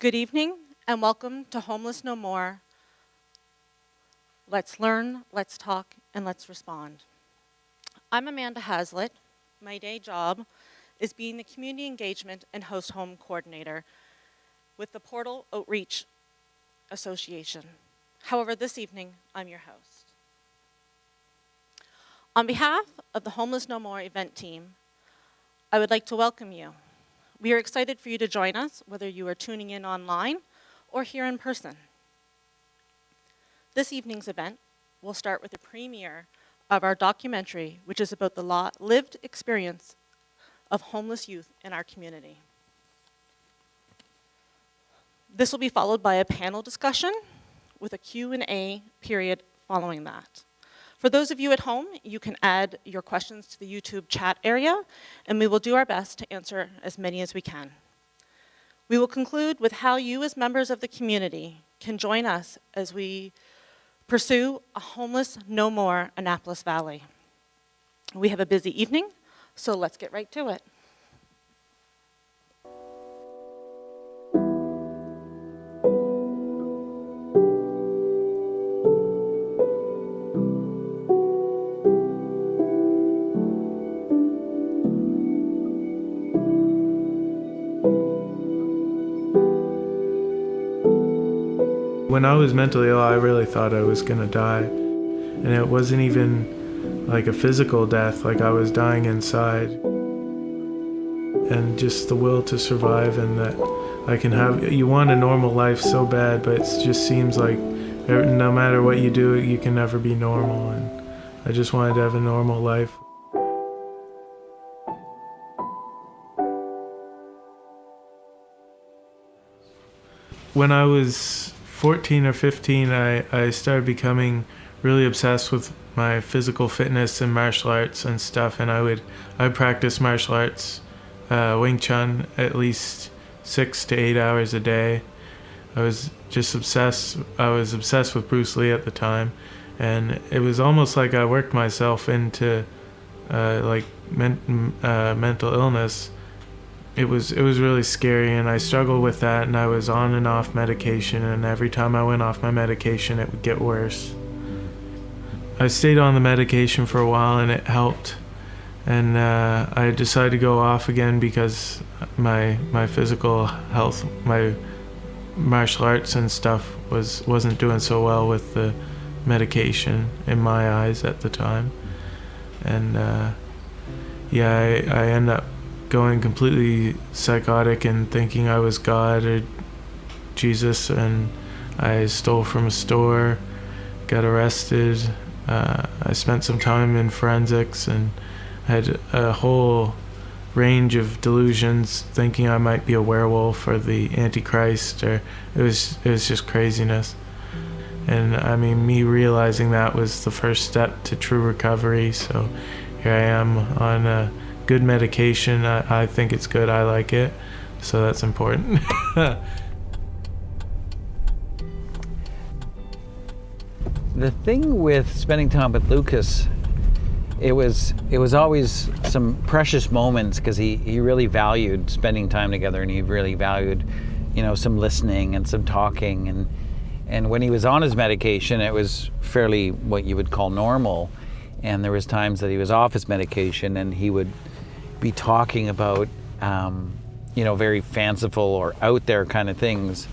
Good evening and welcome to Homeless No More. Let's learn, let's talk, and let's respond. I'm Amanda Hazlitt. My day job is being the Community Engagement and Host Home Coordinator with the Portal Outreach Association. However, this evening, I'm your host. On behalf of the Homeless No More event team, I would like to welcome you. We are excited for you to join us, whether you are tuning in online or here in person. This evening's event will start with a premiere of our documentary, which is about the lived experience of homeless youth in our community. This will be followed by a panel discussion with a Q&A period following that. For those of you at home, you can add your questions to the YouTube chat area, and we will do our best to answer as many as we can. We will conclude with how you as members of the community can join us as we pursue a homeless no more Annapolis Valley. We have a busy evening, so let's get right to it. When I was mentally ill, I really thought I was gonna die. And it wasn't even like a physical death, like I was dying inside. And just the will to survive, and that I can have, you want a normal life so bad, but it just seems like no matter what you do, you can never be normal. And I just wanted to have a normal life. When I was 14 or 15, I started becoming really obsessed with my physical fitness and martial arts and stuff, and I practice martial arts, Wing Chun, at least 6 to 8 hours a day. I was just obsessed. I was obsessed with Bruce Lee at the time, and it was almost like I worked myself into mental illness. It was really scary, and I struggled with that, and I was on and off medication, and every time I went off my medication it would get worse. I stayed on the medication for a while and it helped, and I decided to go off again because my physical health, my martial arts and stuff wasn't doing so well with the medication in my eyes at the time. And I ended up going completely psychotic and thinking I was God or Jesus, and I stole from a store, got arrested. I spent some time in forensics and had a whole range of delusions, thinking I might be a werewolf or the Antichrist, or it was just craziness. And I mean, me realizing that was the first step to true recovery. So here I am on good medication. I think it's good. I like it, so that's important. The thing with spending time with Lucas, it was always some precious moments, because he really valued spending time together, and he really valued, some listening and some talking, and when he was on his medication, it was fairly what you would call normal, and there was times that he was off his medication and he would be talking about very fanciful or out there kind of things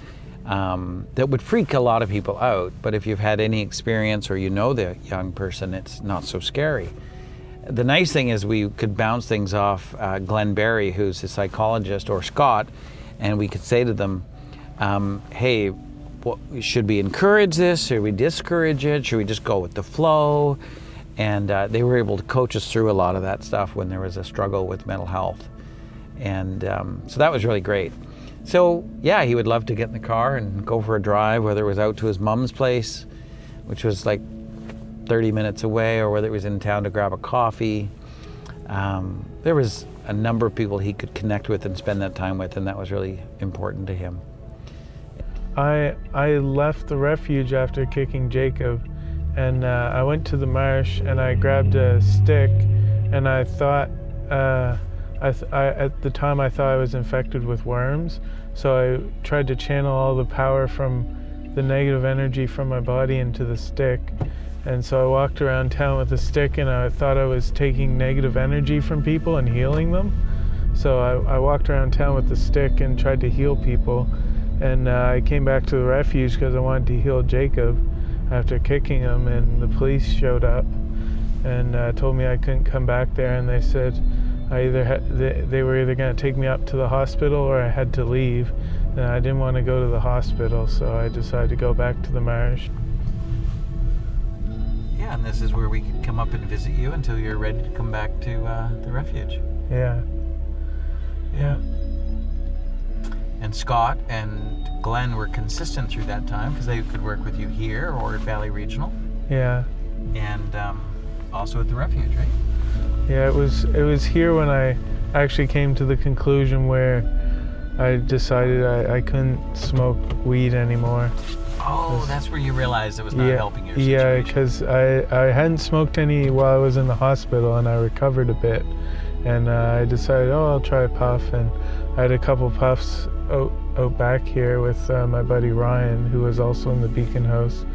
that would freak a lot of people out. But if you've had any experience or the young person, it's not so scary. The nice thing is we could bounce things off Glenn Berry, who's a psychologist, or Scott, and we could say to them, hey, should we encourage this? Should we discourage it? Should we just go with the flow? And they were able to coach us through a lot of that stuff when there was a struggle with mental health. And so that was really great. So yeah, he would love to get in the car and go for a drive, whether it was out to his mom's place, which was like 30 minutes away, or whether it was in town to grab a coffee. There was a number of people he could connect with and spend that time with, and that was really important to him. I left the refuge after kicking Jacob, and I went to the marsh and I grabbed a stick, and I thought, at the time I thought I was infected with worms, So I tried to channel all the power from the negative energy from my body into the stick. And so I walked around town with a stick, and I thought I was taking negative energy from people and healing them. So I walked around town with the stick and tried to heal people. And I came back to the refuge because I wanted to heal Jacob after kicking him, and the police showed up and told me I couldn't come back there, and they said they were either going to take me up to the hospital or I had to leave. And I didn't want to go to the hospital, so I decided to go back to the marsh. Yeah, and this is where we could come up and visit you until you're ready to come back to the refuge. Yeah. Yeah. And Scott and Glenn were consistent through that time because they could work with you here or at Valley Regional. Yeah. And also at the refuge, right? Yeah, it was here when I actually came to the conclusion where I decided I couldn't smoke weed anymore. Oh, that's where you realized it was not helping your situation. Yeah, because I hadn't smoked any while I was in the hospital, and I recovered a bit. And I decided, I'll try a puff. And I had a couple puffs out back here with my buddy Ryan, who was also in the Beacon House.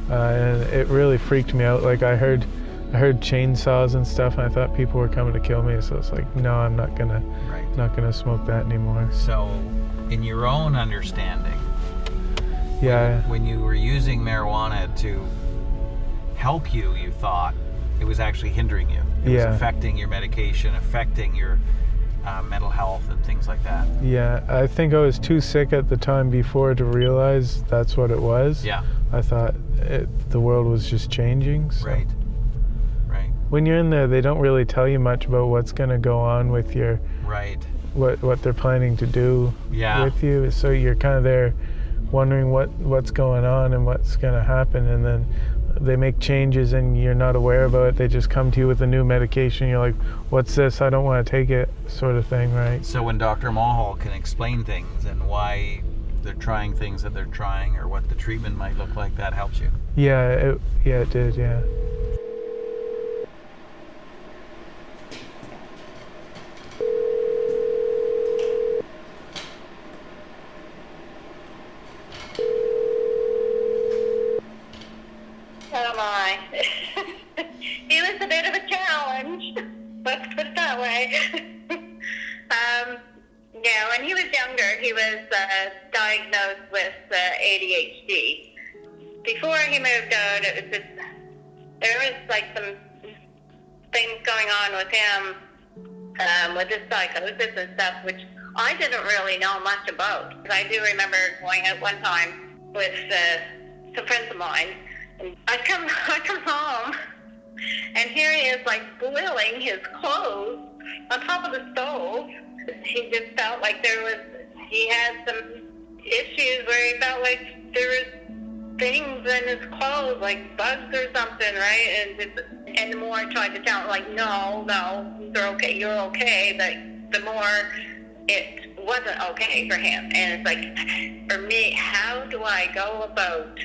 And it really freaked me out. Like I heard chainsaws and stuff, and I thought people were coming to kill me. So it's like, no, I'm not gonna smoke that anymore. So, in your own understanding, yeah, when you were using marijuana to help you, you thought it was actually hindering you. It was affecting your medication, affecting your mental health and things like that. Yeah, I think I was too sick at the time before to realize that's what it was. Yeah. I thought the world was just changing. So. Right. When you're in there, they don't really tell you much about what's going to go on with your... Right. What they're planning to do with you. So you're kind of there wondering what's going on and what's going to happen, and then they make changes and you're not aware about it. They just come to you with a new medication. You're like, what's this? I don't want to take it, sort of thing, right? So when Dr. Mulhall can explain things and why they're trying things that they're trying or what the treatment might look like, that helps you? Yeah, it did, yeah. Oh my. He was a bit of a challenge. Let's put it that way. Yeah, when he was younger, he was diagnosed with ADHD. Before he moved out, it was just, there was like some things going on with him, with his psychosis and stuff, which I didn't really know much about. I do remember going out one time with some friends of mine. I come home, and here he is, like, boiling his clothes on top of the stove. He just felt like he had some issues where he felt like there was things in his clothes, like bugs or something, right? And the more I tried to tell him, like, no, they're okay, you're okay, but the more it wasn't okay for him. And it's like, for me, how do I go about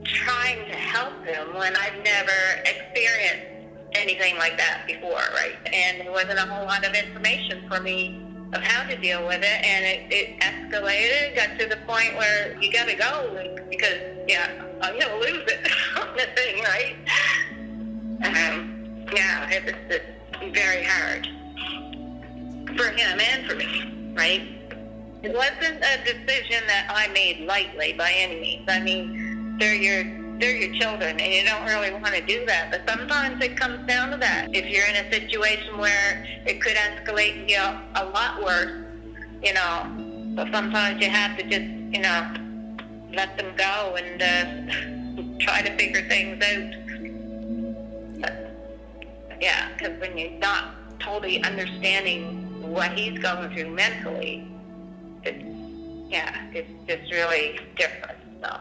trying to help him when I've never experienced anything like that before, right? And there wasn't a whole lot of information for me of how to deal with it, and it escalated, got to the point where you gotta go because, I'm gonna lose it on the thing, right? It was just very hard for him and for me, right? It wasn't a decision that I made lightly by any means. I mean, they're your children, and you don't really want to do that. But sometimes it comes down to that. If you're in a situation where it could escalate and get a lot worse, so sometimes you have to just, let them go and try to figure things out. But, because when you're not totally understanding what he's going through mentally, it's just really different. So.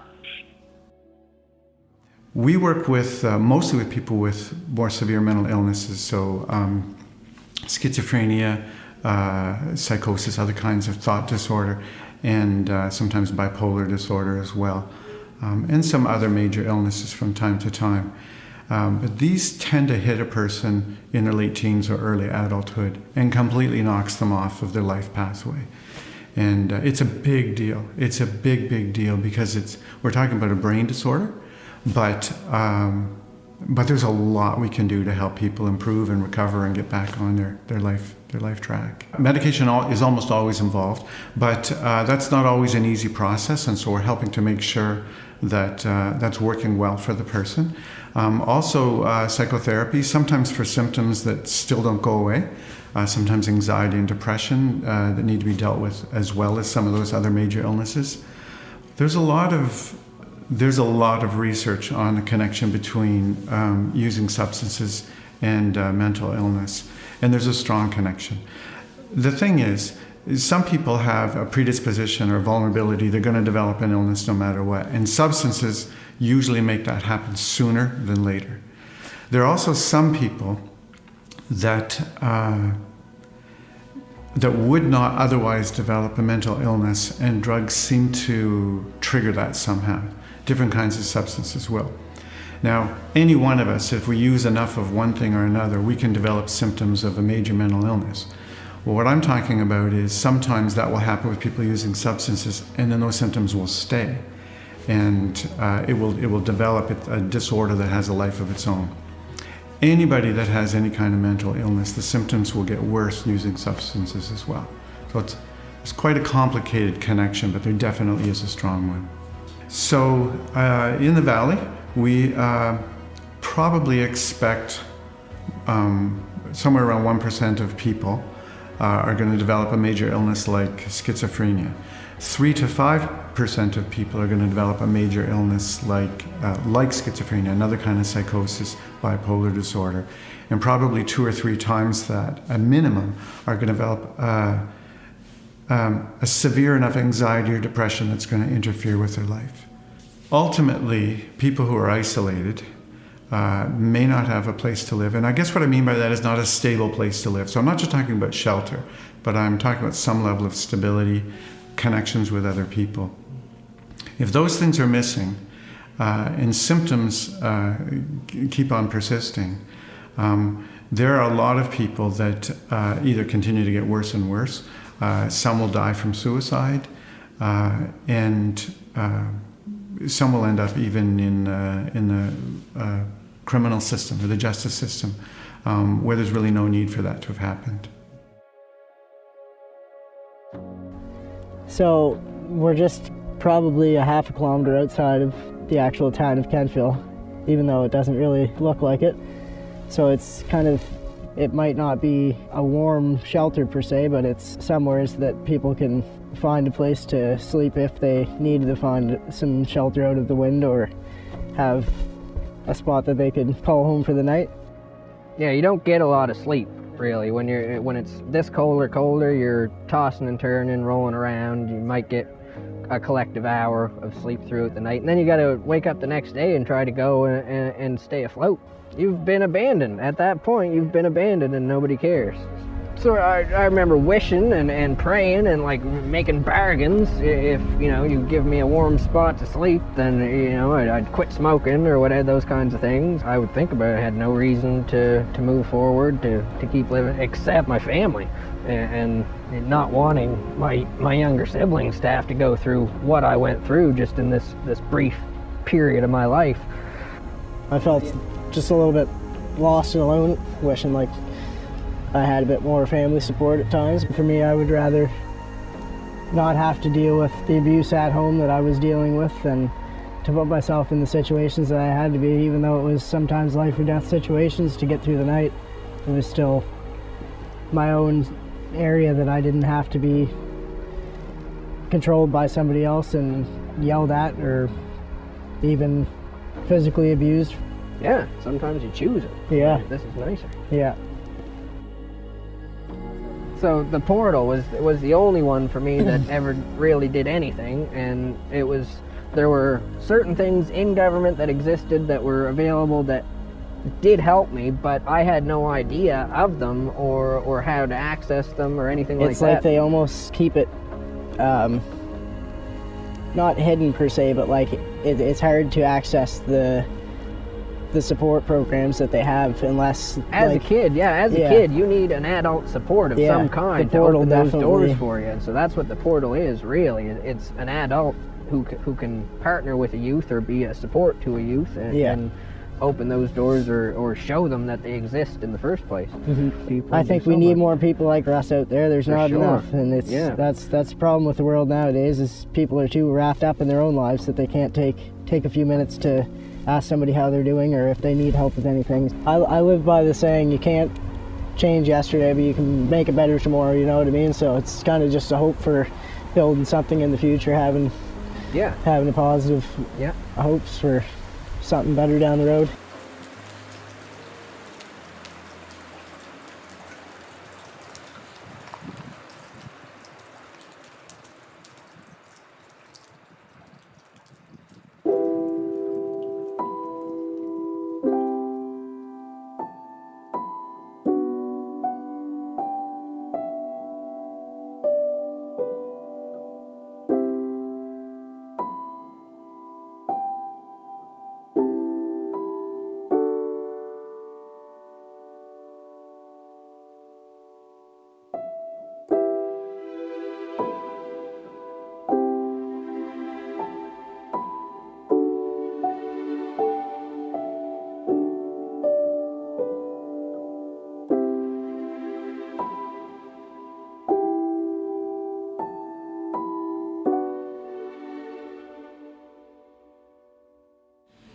We work with mostly with people with more severe mental illnesses, so schizophrenia, psychosis, other kinds of thought disorder, and sometimes bipolar disorder as well, and some other major illnesses from time to time. But these tend to hit a person in their late teens or early adulthood and completely knocks them off of their life pathway. And it's a big deal. It's a big deal because we're talking about a brain disorder, but there's a lot we can do to help people improve and recover and get back on their life track. Medication is almost always involved, but that's not always an easy process, and so we're helping to make sure that that's working well for the person. Also, psychotherapy, sometimes for symptoms that still don't go away, sometimes anxiety and depression that need to be dealt with, as well as some of those other major illnesses. There's a lot of research on the connection between using substances and mental illness, and there's a strong connection. The thing is some people have a predisposition or vulnerability. They're going to develop an illness no matter what, and substances usually make that happen sooner than later. There are also some people that would not otherwise develop a mental illness, and drugs seem to trigger that somehow. Different kinds of substances will. Now, any one of us, if we use enough of one thing or another, we can develop symptoms of a major mental illness. Well, what I'm talking about is sometimes that will happen with people using substances, and then those symptoms will stay, and it will develop a disorder that has a life of its own. Anybody that has any kind of mental illness, the symptoms will get worse using substances as well. So it's quite a complicated connection, but there definitely is a strong one. So in the Valley, we probably expect somewhere around 1% of people are going to develop a major illness like schizophrenia. 3 to 5% of people are going to develop a major illness like schizophrenia, another kind of psychosis, bipolar disorder, and probably 2 or 3 times that, a minimum, are going to develop a severe enough anxiety or depression that's going to interfere with their life. Ultimately, people who are isolated may not have a place to live, and I guess what I mean by that is not a stable place to live. So I'm not just talking about shelter, but I'm talking about some level of stability, connections with other people. If those things are missing and symptoms keep on persisting, there are a lot of people that either continue to get worse and worse. Some will die from suicide, and some will end up even in the criminal system or the justice system, where there's really no need for that to have happened. So we're just probably a half a kilometer outside of the actual town of Kentville, even though it doesn't really look like it. So it's kind of, it might not be a warm shelter per se, but it's somewhere that people can find a place to sleep if they need to find some shelter out of the wind or have a spot that they could call home for the night. Yeah, you don't get a lot of sleep, really. When it's this cold or colder, you're tossing and turning, rolling around. You might get a collective hour of sleep throughout the night, and then you got to wake up the next day and try to go and stay afloat. You've been abandoned. At that point, you've been abandoned and nobody cares. So I remember wishing and praying and like making bargains. If you give me a warm spot to sleep, then I'd quit smoking or whatever, those kinds of things. I would think about it. I had no reason to move forward, to keep living, except my family, and not wanting my younger siblings to have to go through what I went through just in this brief period of my life. I felt just a little bit lost and alone, wishing like I had a bit more family support at times. For me, I would rather not have to deal with the abuse at home that I was dealing with than to put myself in the situations that I had to be, even though it was sometimes life or death situations to get through the night. It was still my own area that I didn't have to be controlled by somebody else and yelled at or even physically abused. Yeah, sometimes you choose it. Yeah. This is nicer. Yeah. So the portal was the only one for me that ever really did anything, and there were certain things in government that existed that were available that did help me, but I had no idea of them or how to access them or anything like that. It's like they almost keep it not hidden per se, but like it's hard to access the the support programs that they have unless... As a kid, you need an adult support of some kind to open those doors for you. And so that's what the portal is, really. It's an adult who can partner with a youth or be a support to a youth and open those doors or show them that they exist in the first place. I think we need more people like us out there. There's not enough, and that's the problem with the world nowadays, is people are too wrapped up in their own lives that they can't take a few minutes to ask somebody how they're doing or if they need help with anything. I live by the saying, you can't change yesterday, but you can make it better tomorrow, you know what I mean? So it's kind of just a hope for building something in the future, having a positive hopes for something better down the road.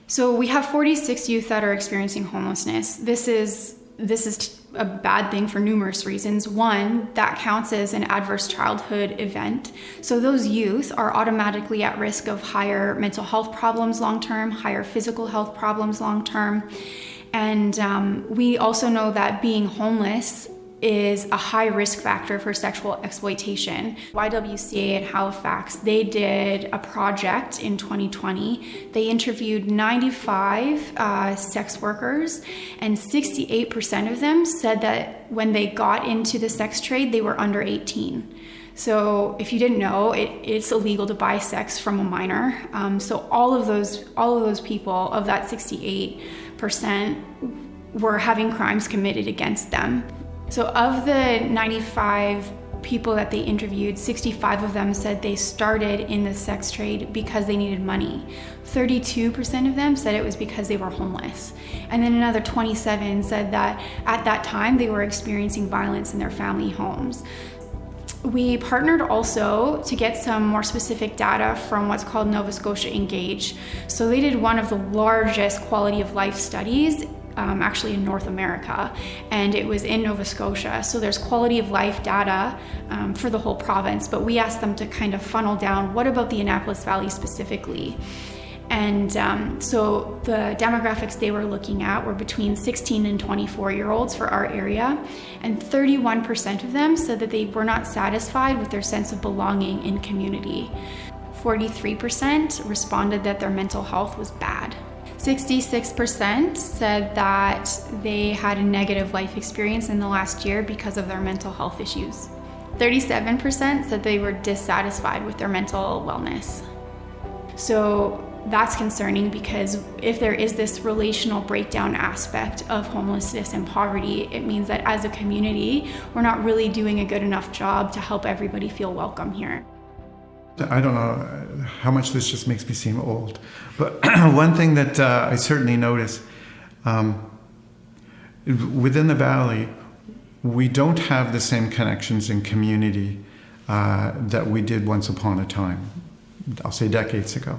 So we have 46 youth that are experiencing homelessness. This is a bad thing for numerous reasons. One, that counts as an adverse childhood event. So those youth are automatically at risk of higher mental health problems long-term, higher physical health problems long-term. And we also know that being homeless is a high risk factor for sexual exploitation. YWCA in Halifax, they did a project in 2020. They interviewed 95 sex workers, and 68% of them said that when they got into the sex trade, they were under 18. So if you didn't know, it's illegal to buy sex from a minor. So all of those people, of that 68%, were having crimes committed against them. So of the 95 people that they interviewed, 65 of them said they started in the sex trade because they needed money. 32% of them said it was because they were homeless. And then another 27 said that at that time they were experiencing violence in their family homes. We partnered also to get some more specific data from what's called Nova Scotia Engage. So they did one of the largest quality of life studies actually in North America, and it was in Nova Scotia. So there's quality of life data for the whole province, but we asked them to kind of funnel down, what about the Annapolis Valley specifically? And so the demographics they were looking at were between 16 and 24-year-olds for our area, and 31% of them said that they were not satisfied with their sense of belonging in community. 43% responded that their mental health was bad. 66% said that they had a negative life experience in the last year because of their mental health issues. 37% said they were dissatisfied with their mental wellness. So that's concerning, because if there is this relational breakdown aspect of homelessness and poverty, it means that as a community, we're not really doing a good enough job to help everybody feel welcome here. I don't know how much this just makes me seem old, but one thing that I certainly notice, within the Valley, we don't have the same connections in community that we did once upon a time, I'll say decades ago.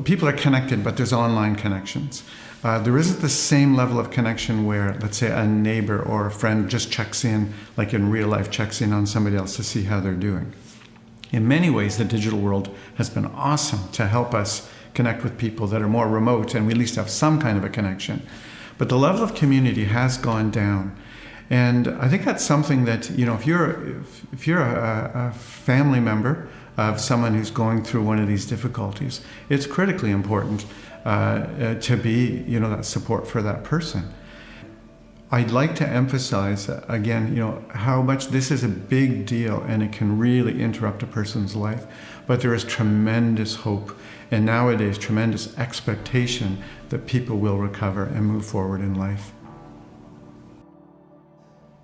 People are connected, but there's online connections. There isn't the same level of connection where, let's say, a neighbor or a friend just checks in, like in real life, checks in on somebody else to see how they're doing. In many ways, the digital world has been awesome to help us connect with people that are more remote, and we at least have some kind of a connection. But the level of community has gone down. And I think that's something that, you know, if you're a family member of someone who's going through one of these difficulties, it's critically important to be, you know, that support for that person. I'd like to emphasize again, how much this is a big deal and it can really interrupt a person's life. But there is tremendous hope and nowadays tremendous expectation that people will recover and move forward in life.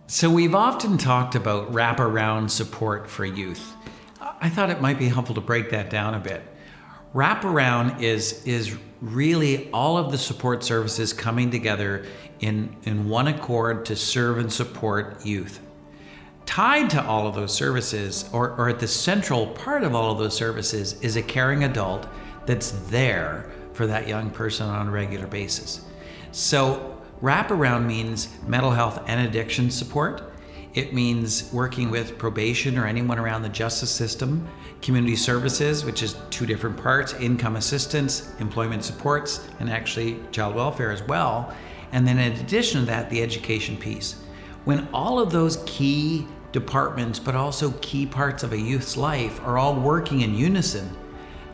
So we've often talked about wraparound support for youth. I thought it might be helpful to break that down a bit. Wraparound is really all of the support services coming together in one accord to serve and support youth. Tied to all of those services, or at the central part of all of those services, is a caring adult that's there for that young person on a regular basis. So wraparound means mental health and addiction support. It means working with probation or anyone around the justice system, community services, which is two different parts, income assistance, employment supports, and actually child welfare as well. And then in addition to that, the education piece. When all of those key departments, but also key parts of a youth's life are all working in unison,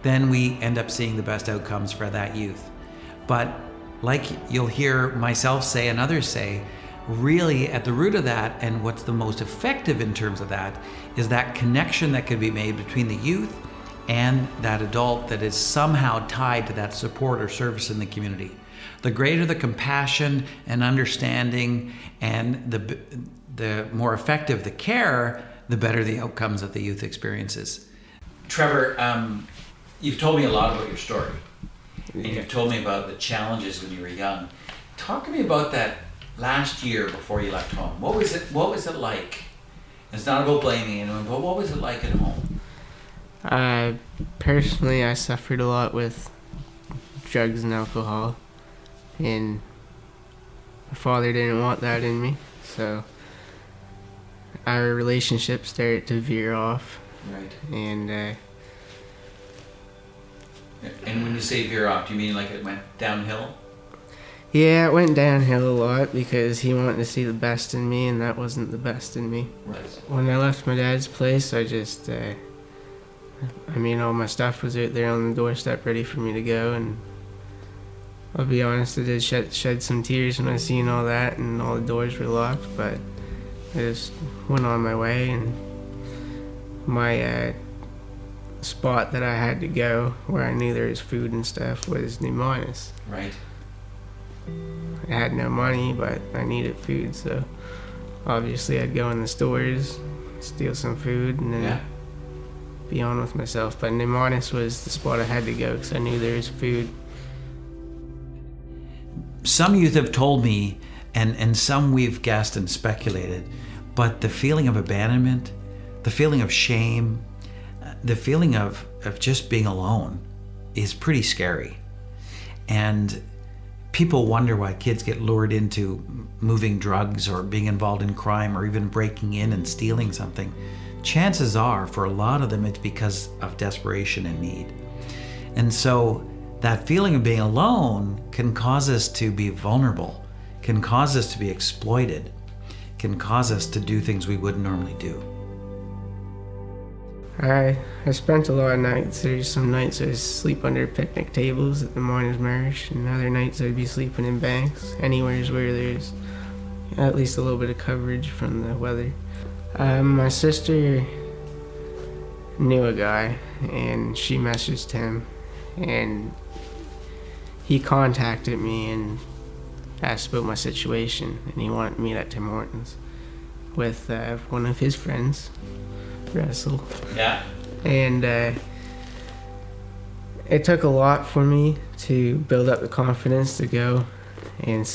then we end up seeing the best outcomes for that youth. But like you'll hear myself say and others say, really at the root of that, and what's the most effective in terms of that, is that connection that can be made between the youth and that adult that is somehow tied to that support or service in the community. The greater the compassion and understanding and the more effective the care, the better the outcomes that the youth experiences. Trevor, you've told me a lot about your story. And you've told me about the challenges when you were young. Talk to me about that last year before you left home. What was it like? It's not about blaming anyone, but what was it like at home? Personally, I suffered a lot with drugs and alcohol, and my father didn't want that in me, so our relationship started to veer off. Right. And when you say veer off, do you mean like it went downhill? yeah, it went downhill a lot because he wanted to see the best in me, and that wasn't the best in me. Right. When I left my dad's place, I just, all my stuff was out there on the doorstep ready for me to go, and I'll be honest, I did shed some tears when I seen all that and all the doors were locked, but I just went on my way, and my spot that I had to go where I knew there was food and stuff was Annapolis. Right. I had no money, but I needed food, so obviously I'd go in the stores, steal some food, and then be on with myself. But Annapolis was the spot I had to go because I knew there was food. Some youth have told me, and some we've guessed and speculated, but the feeling of abandonment, the feeling of shame, the feeling of just being alone is pretty scary. And people wonder why kids get lured into moving drugs or being involved in crime or even breaking in and stealing something. Chances are, for a lot of them, it's because of desperation and need. And so that feeling of being alone can cause us to be vulnerable, can cause us to be exploited, can cause us to do things we wouldn't normally do. I spent a lot of nights. There's some nights I'd sleep under picnic tables at the Miners Marsh, and other nights I'd be sleeping in banks, anywhere where there's at least a little bit of coverage from the weather. My sister knew a guy, and she messaged him, and he contacted me and asked about my situation, and he wanted me at Tim Hortons with one of his friends, Russell. Yeah. And it took a lot for me to build up the confidence to go and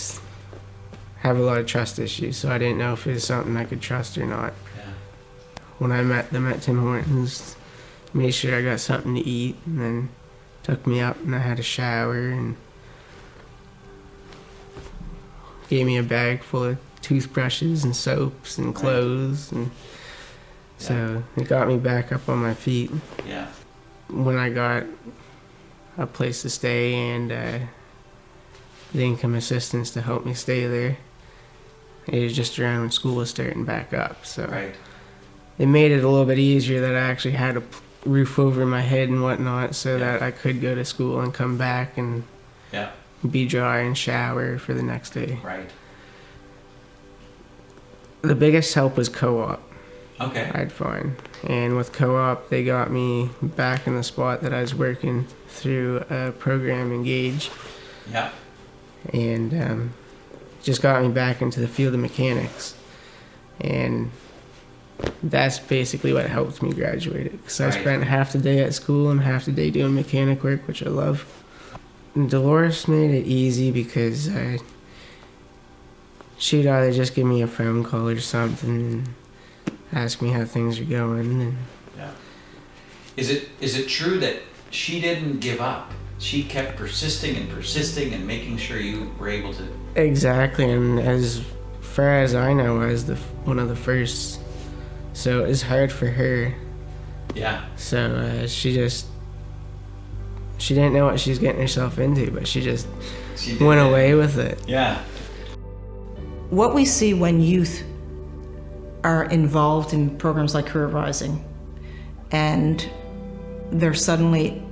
have a lot of trust issues, so I didn't know if it was something I could trust or not. Yeah. When I met them at Tim Hortons, made sure I got something to eat, and then took me up and I had a shower and gave me a bag full of toothbrushes and soaps and clothes, and so it got me back up on my feet. Yeah. When I got a place to stay and the income assistance to help me stay there, it was just around when school was starting back up, so it made it a little bit easier that I actually had a roof over my head and whatnot, so that I could go to school and come back and be dry and shower for the next day. Right. The biggest help was co-op. Okay. I'd find. And with co-op, they got me back in the spot that I was working through a program, Engage. Yeah. And just got me back into the field of mechanics. And that's basically what helped me graduate. Because I spent half the day at school and half the day doing mechanic work, which I love. And Dolores made it easy because she'd either just give me a phone call or something and ask me how things are going. And yeah. Is it true that she didn't give up? She kept persisting and making sure you were able to... Exactly, and as far as I know, I was one of the first. So it was hard for her. Yeah. So she didn't know what she was getting herself into, but she went away with it. Yeah. What we see when youth are involved in programs like Career Rising and they're suddenly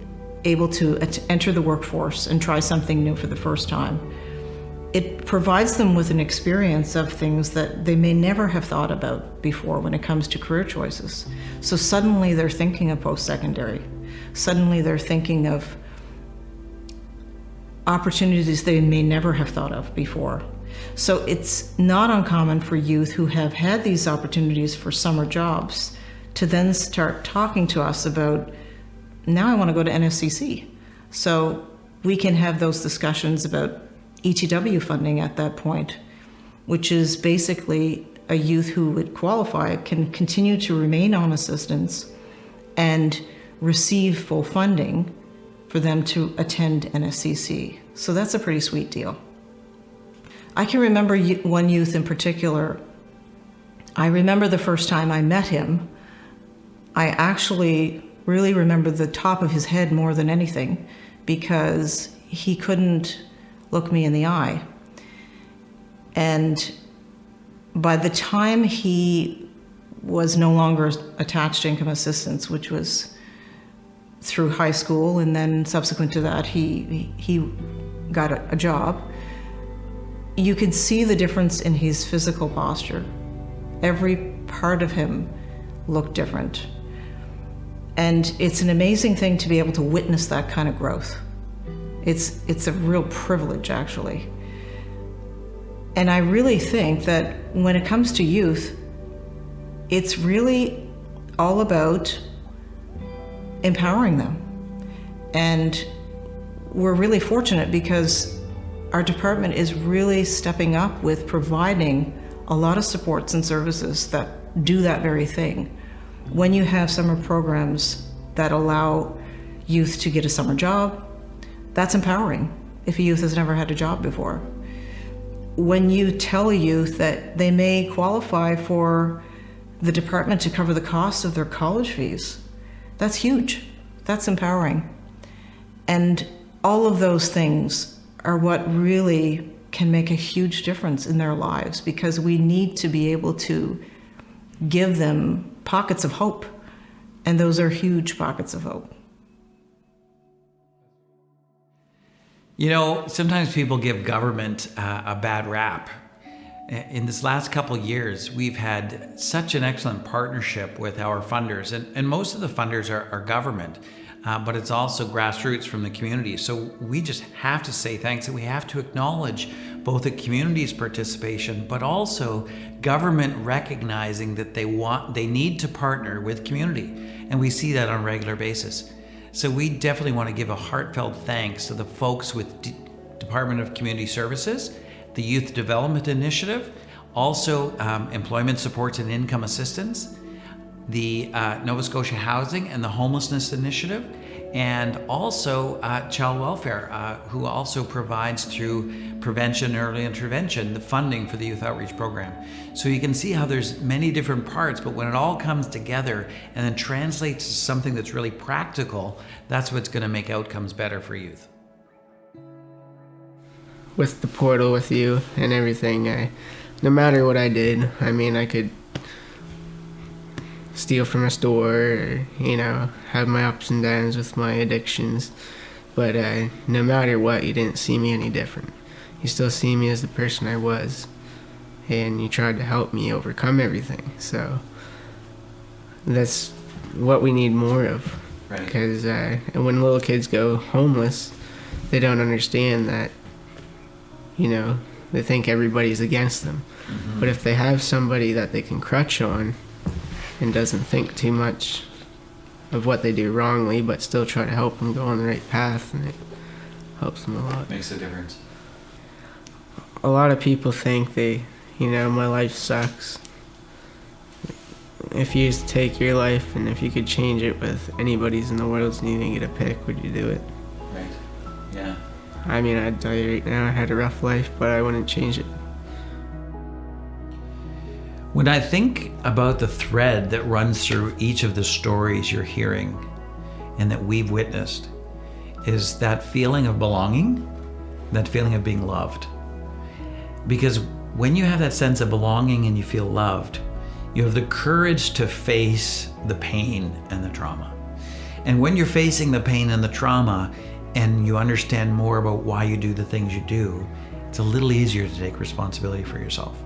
able to enter the workforce and try something new for the first time, it provides them with an experience of things that they may never have thought about before when it comes to career choices. So suddenly they're thinking of post-secondary. Suddenly they're thinking of opportunities they may never have thought of before. So it's not uncommon for youth who have had these opportunities for summer jobs to then start talking to us about, now I want to go to NSCC. So we can have those discussions about ETW funding at that point, which is basically a youth who would qualify can continue to remain on assistance and receive full funding for them to attend NSCC. So that's a pretty sweet deal. I can remember one youth in particular. I remember the first time I met him. I actually really remember the top of his head more than anything because he couldn't look me in the eye. And by the time he was no longer attached to income assistance, which was through high school, and then subsequent to that, he got a job, you could see the difference in his physical posture. Every part of him looked different. And it's an amazing thing to be able to witness that kind of growth. It's a real privilege, actually. And I really think that when it comes to youth, it's really all about empowering them. And we're really fortunate because our department is really stepping up with providing a lot of supports and services that do that very thing. When you have summer programs that allow youth to get a summer job, that's empowering if a youth has never had a job before. When you tell a youth that they may qualify for the department to cover the cost of their college fees, that's huge. That's empowering. And all of those things are what really can make a huge difference in their lives, because we need to be able to give them pockets of hope. And those are huge pockets of hope. You know, sometimes people give government a bad rap. In this last couple of years, we've had such an excellent partnership with our funders, and most of the funders are government, but it's also grassroots from the community. So we just have to say thanks, and we have to acknowledge both the community's participation, but also government recognizing that they need to partner with community, and we see that on a regular basis. So we definitely want to give a heartfelt thanks to the folks with Department of Community Services, the Youth Development Initiative, also Employment Supports and Income Assistance, the Nova Scotia Housing and the Homelessness Initiative, and also Child Welfare, who also provides through prevention and early intervention the funding for the Youth Outreach Program. So you can see how there's many different parts, but when it all comes together and then translates to something that's really practical, that's what's going to make outcomes better for youth. With the portal with you and everything, no matter what I did, I mean, I could steal from a store or, have my ups and downs with my addictions. But no matter what, you didn't see me any different. You still see me as the person I was. and you tried to help me overcome everything. So that's what we need more of. Right. Because when little kids go homeless, they don't understand that, they think everybody's against them. Mm-hmm. But if they have somebody that they can crutch on and doesn't think too much of what they do wrongly, but still try to help them go on the right path, and it helps them a lot. Makes a difference. A lot of people think my life sucks. If you used to take your life and if you could change it with anybody's in the world and you didn't get a pick, would you do it? Right. Yeah. I mean, I'd tell you right now, I had a rough life, but I wouldn't change it. When I think about the thread that runs through each of the stories you're hearing and that we've witnessed, is that feeling of belonging, that feeling of being loved. Because when you have that sense of belonging and you feel loved, you have the courage to face the pain and the trauma. And when you're facing the pain and the trauma and you understand more about why you do the things you do, it's a little easier to take responsibility for yourself.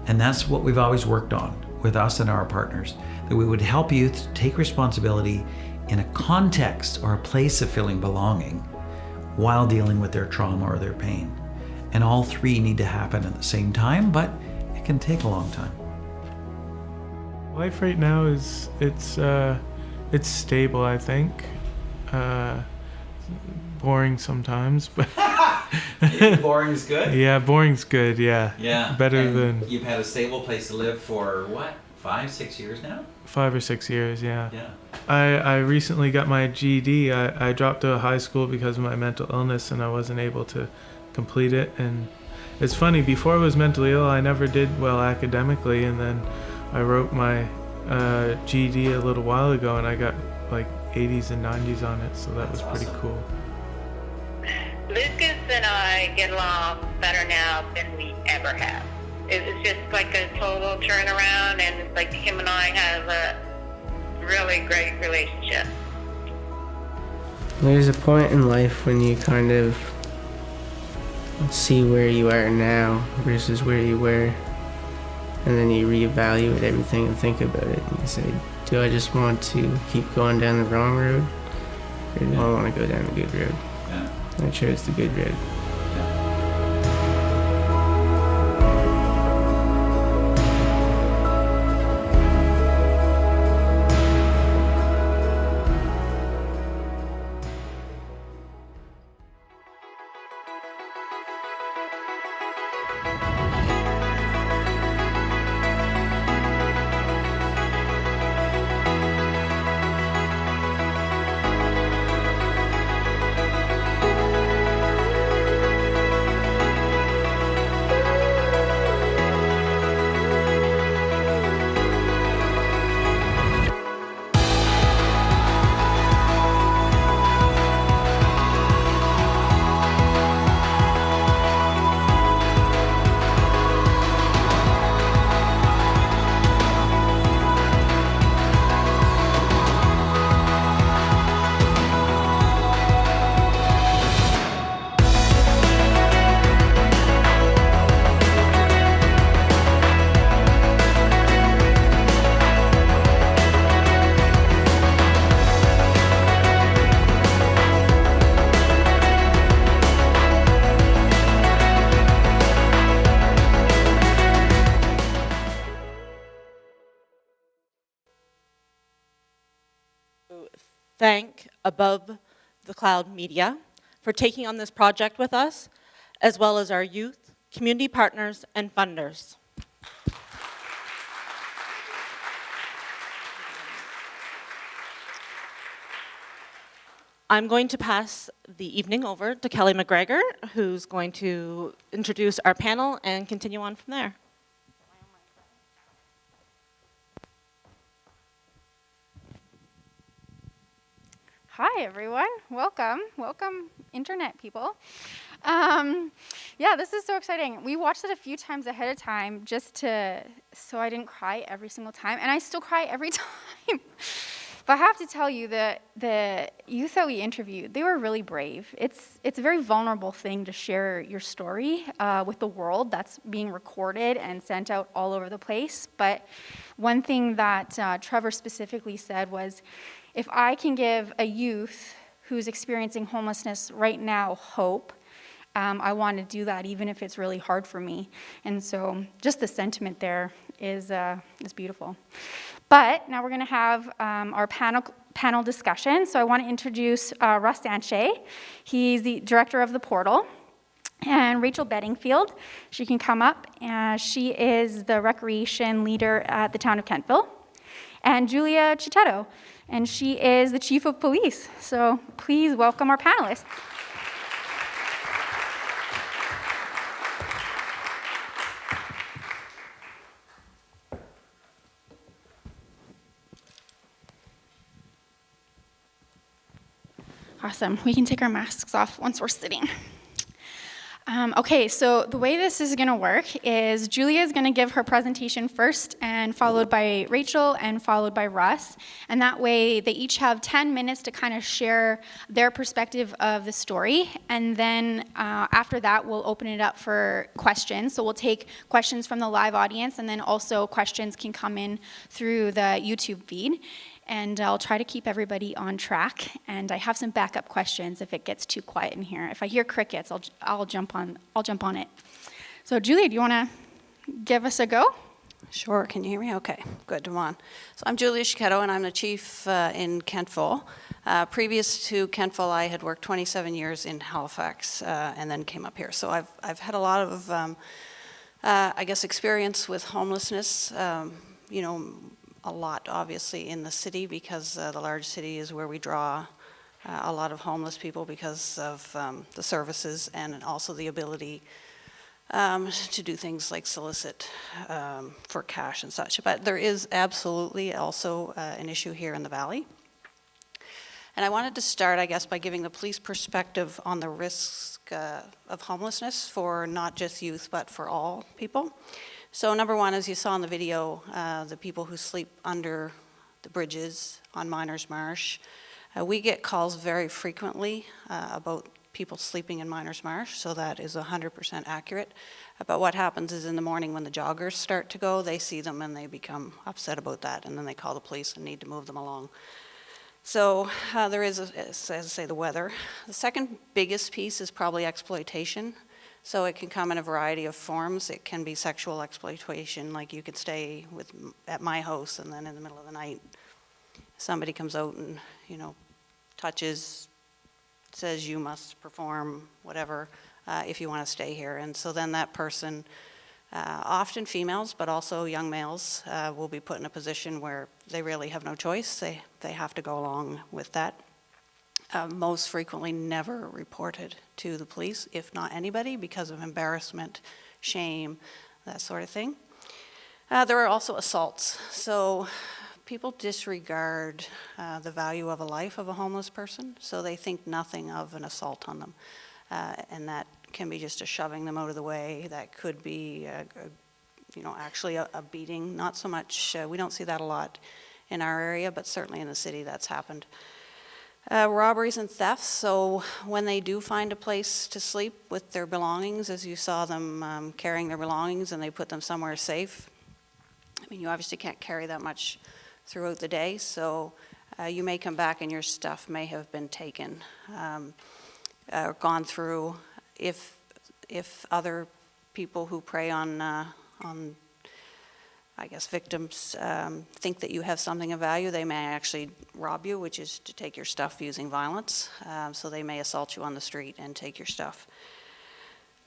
And that's what we've always worked on with us and our partners, that we would help youth to take responsibility in a context or a place of feeling belonging while dealing with their trauma or their pain. And all three need to happen at the same time, but it can take a long time. Life right now is it's stable, I think. Boring sometimes, but Boring's good? yeah, boring's good. Yeah. Yeah. Better And than you've had a stable place to live for what, 5-6 years now? 5 or 6 years. Yeah. Yeah. I recently got my GED. I dropped out of high school because of my mental illness, and I wasn't able to complete it. And it's funny, before I was mentally ill, I never did well academically, and then I wrote my GED a little while ago, and I got like 80s and 90s on it, so that was pretty cool. Lucas and I get along better now than we ever have. It's just like a total turnaround, and it's like him and I have a really great relationship. There's a point in life when you kind of see where you are now versus where you were, and then you reevaluate everything and think about it, and you say, do I just want to keep going down the wrong road, or do I want to go down the good road? Yeah. And I chose the good road. Thank Above the Cloud Media for taking on this project with us, as well as our youth, community partners, and funders. I'm going to pass the evening over to Kelly McGregor, who's going to introduce our panel and continue on from there. Hi, everyone. Welcome. Welcome, internet people. Yeah, this is so exciting. We watched it a few times ahead of time so I didn't cry every single time, and I still cry every time. But I have to tell you that the youth that we interviewed, they were really brave. It's a very vulnerable thing to share your story with the world that's being recorded and sent out all over the place. But one thing that Trevor specifically said was, if I can give a youth who's experiencing homelessness right now hope, I want to do that even if it's really hard for me. And so just the sentiment there is beautiful. But now we're going to have our panel discussion. So I want to introduce Russ Sanche. He's the director of the portal. And Rachel Bedingfield, she can come up. She is the recreation leader at the town of Kentville. And Julia Chichetto, and she is the chief of police. So please welcome our panelists. Awesome. We can take our masks off once we're sitting. Okay, so the way this is going to work is Julia is going to give her presentation first, and followed by Rachel, and followed by Russ. And that way, they each have 10 minutes to kind of share their perspective of the story. And then after that, we'll open it up for questions. So we'll take questions from the live audience, and then also questions can come in through the YouTube feed. And I'll try to keep everybody on track. And I have some backup questions if it gets too quiet in here. If I hear crickets, I'll jump on it. So Julia, do you want to give us a go? Sure. Can you hear me? Okay. Good. Come on. So I'm Julia Chichetto, and I'm the chief in Kentville. Previous to Kentville, I had worked 27 years in Halifax, and then came up here. So I've had a lot of, I guess, experience with homelessness. A lot, obviously, in the city, because the large city is where we draw a lot of homeless people because of the services and also the ability to do things like solicit for cash and such. But there is absolutely also an issue here in the Valley. And I wanted to start, I guess, by giving the police perspective on the risk of homelessness for not just youth, but for all people. So number one, as you saw in the video, the people who sleep under the bridges on Miners Marsh, we get calls very frequently about people sleeping in Miners Marsh, so that is 100% accurate. But what happens is in the morning when the joggers start to go, they see them and they become upset about that, and then they call the police and need to move them along. So there is, as I say, the weather. The second biggest piece is probably exploitation. So it can come in a variety of forms. It can be sexual exploitation, like you could stay at my house, and then in the middle of the night, somebody comes out and, touches, says you must perform whatever if you want to stay here. And so then that person, often females, but also young males, will be put in a position where they really have no choice. They have to go along with that. Most frequently never reported to the police, if not anybody, because of embarrassment, shame, that sort of thing. There are also assaults. So people disregard the value of a life of a homeless person, so they think nothing of an assault on them. And that can be just a shoving them out of the way. That could be, actually a beating. Not so much, we don't see that a lot in our area, but certainly in the city that's happened. Robberies and thefts, so when they do find a place to sleep with their belongings, as you saw them carrying their belongings and they put them somewhere safe, you obviously can't carry that much throughout the day, so you may come back and your stuff may have been taken or gone through. If other people who prey on I guess victims think that you have something of value, they may actually rob you, which is to take your stuff using violence. So they may assault you on the street and take your stuff.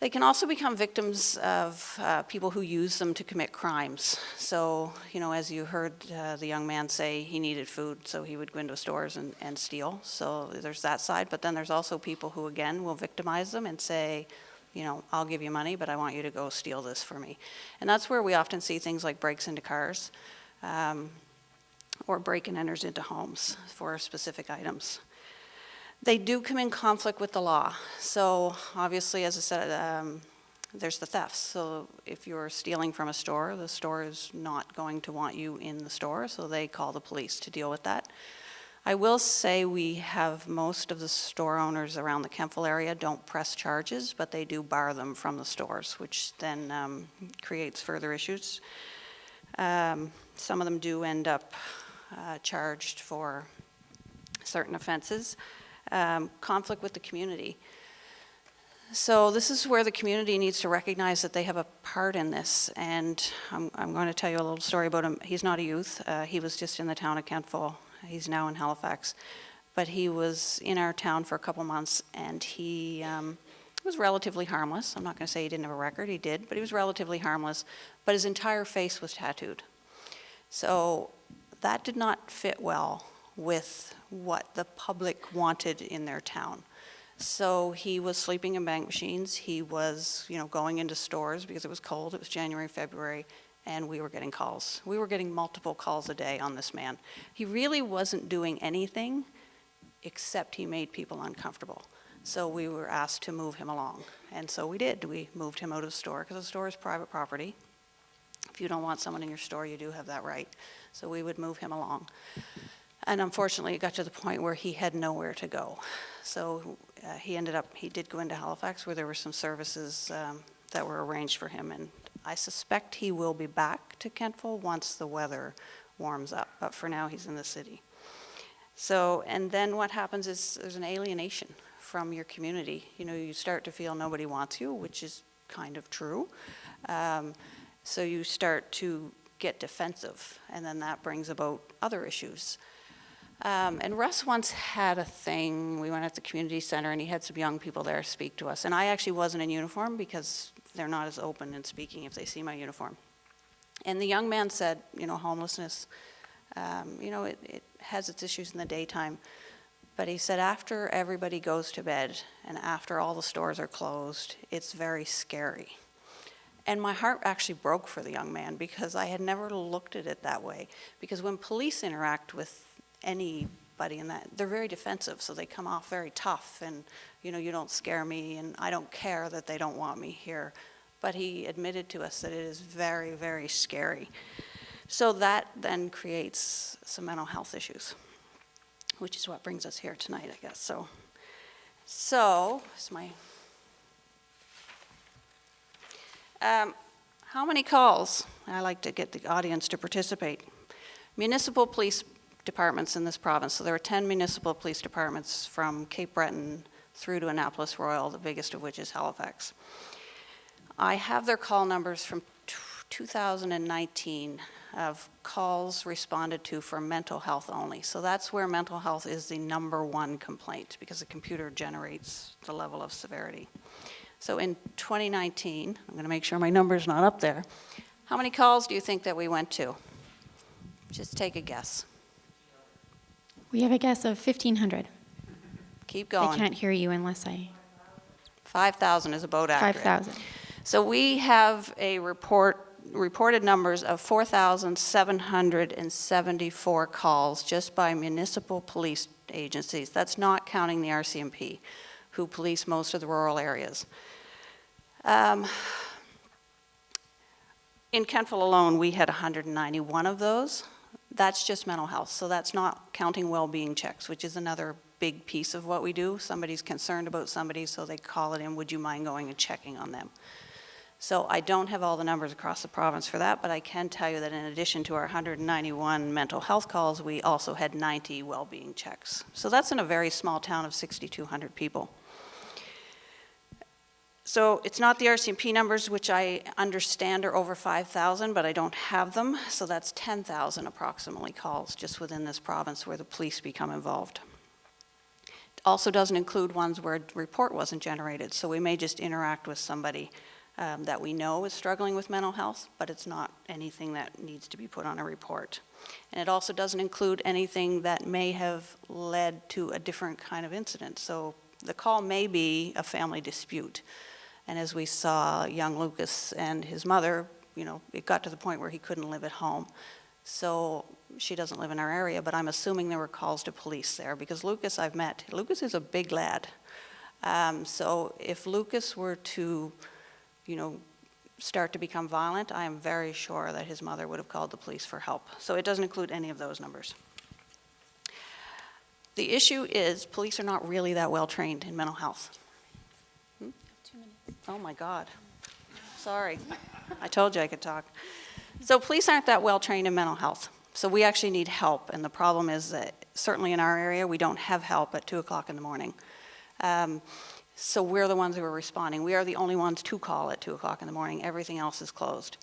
They can also become victims of people who use them to commit crimes. So, as you heard the young man say, he needed food, so he would go into stores and steal. So there's that side, but then there's also people who, again, will victimize them and say, I'll give you money, but I want you to go steal this for me. And that's where we often see things like breaks into cars or break and enters into homes for specific items. They do come in conflict with the law. So obviously, as I said, there's the thefts. So if you're stealing from a store, the store is not going to want you in the store, so they call the police to deal with that. I will say we have most of the store owners around the Kentville area don't press charges, but they do bar them from the stores, which then creates further issues. Some of them do end up charged for certain offenses. Conflict with the community. So this is where the community needs to recognize that they have a part in this, and I'm going to tell you a little story about him. He's not a youth. He was just in the town of Kentville. He's now in Halifax. But he was in our town for a couple months, and he was relatively harmless. I'm not going to say he didn't have a record. He did, but he was relatively harmless. But his entire face was tattooed. So that did not fit well with what the public wanted in their town. So he was sleeping in bank machines. He was, going into stores because it was cold. It was January, February, and we were getting calls. We were getting multiple calls a day on this man. He really wasn't doing anything except he made people uncomfortable. So we were asked to move him along, and so we did. We moved him out of the store because the store is private property. If you don't want someone in your store, you do have that right. So we would move him along. And unfortunately, it got to the point where he had nowhere to go. So he did go into Halifax, where there were some services that were arranged for him. And I suspect he will be back to Kentville once the weather warms up. But for now, he's in the city. So, and then what happens is there's an alienation from your community. You start to feel nobody wants you, which is kind of true. So you start to get defensive, and then that brings about other issues. And Russ once had a thing. We went at the community center, and he had some young people there speak to us. And I actually wasn't in uniform because they're not as open in speaking if they see my uniform. And the young man said, homelessness, it has its issues in the daytime. But he said after everybody goes to bed and after all the stores are closed, it's very scary. And my heart actually broke for the young man because I had never looked at it that way. Because when police interact with anybody in that, they're very defensive, so they come off very tough and, you don't scare me and I don't care that they don't want me here. But he admitted to us that it is very, very scary. So that then creates some mental health issues, which is what brings us here tonight, I guess. So it's my... how many calls? I like to get the audience to participate. Municipal police departments in this province. So there are 10 municipal police departments from Cape Breton through to Annapolis Royal, the biggest of which is Halifax. I have their call numbers from 2019 of calls responded to for mental health only. So that's where mental health is the #1 complaint because the computer generates the level of severity. So in 2019, I'm going to make sure my number's not up there. How many calls do you think that we went to? Just take a guess. We have a guess of 1,500. Keep going. I can't hear you unless I... 5,000 is about accurate. 5,000. So we have a reported numbers of 4,774 calls just by municipal police agencies. That's not counting the RCMP, who police most of the rural areas. In Kentville alone, we had 191 of those. That's just mental health, so that's not counting well-being checks, which is another big piece of what we do. Somebody's concerned about somebody, so they call it in, would you mind going and checking on them? So I don't have all the numbers across the province for that, but I can tell you that in addition to our 191 mental health calls, we also had 90 well-being checks. So that's in a very small town of 6,200 people. So it's not the RCMP numbers, which I understand are over 5,000, but I don't have them. So that's 10,000 approximately calls just within this province where the police become involved. It also doesn't include ones where a report wasn't generated. So we may just interact with somebody that we know is struggling with mental health, but it's not anything that needs to be put on a report. And it also doesn't include anything that may have led to a different kind of incident. So the call may be a family dispute. And as we saw young Lucas and his mother, it got to the point where he couldn't live at home. So she doesn't live in our area, but I'm assuming there were calls to police there because Lucas I've met. Lucas is a big lad. So if Lucas were to, start to become violent, I am very sure that his mother would have called the police for help. So it doesn't include any of those numbers. The issue is police are not really that well trained in mental health. Oh my God. Sorry. I told you I could talk. So police aren't that well trained in mental health. So we actually need help. And the problem is that certainly in our area, we don't have help at 2 o'clock in the morning. So we're the ones who are responding. We are the only ones to call at 2 o'clock in the morning. Everything else is closed.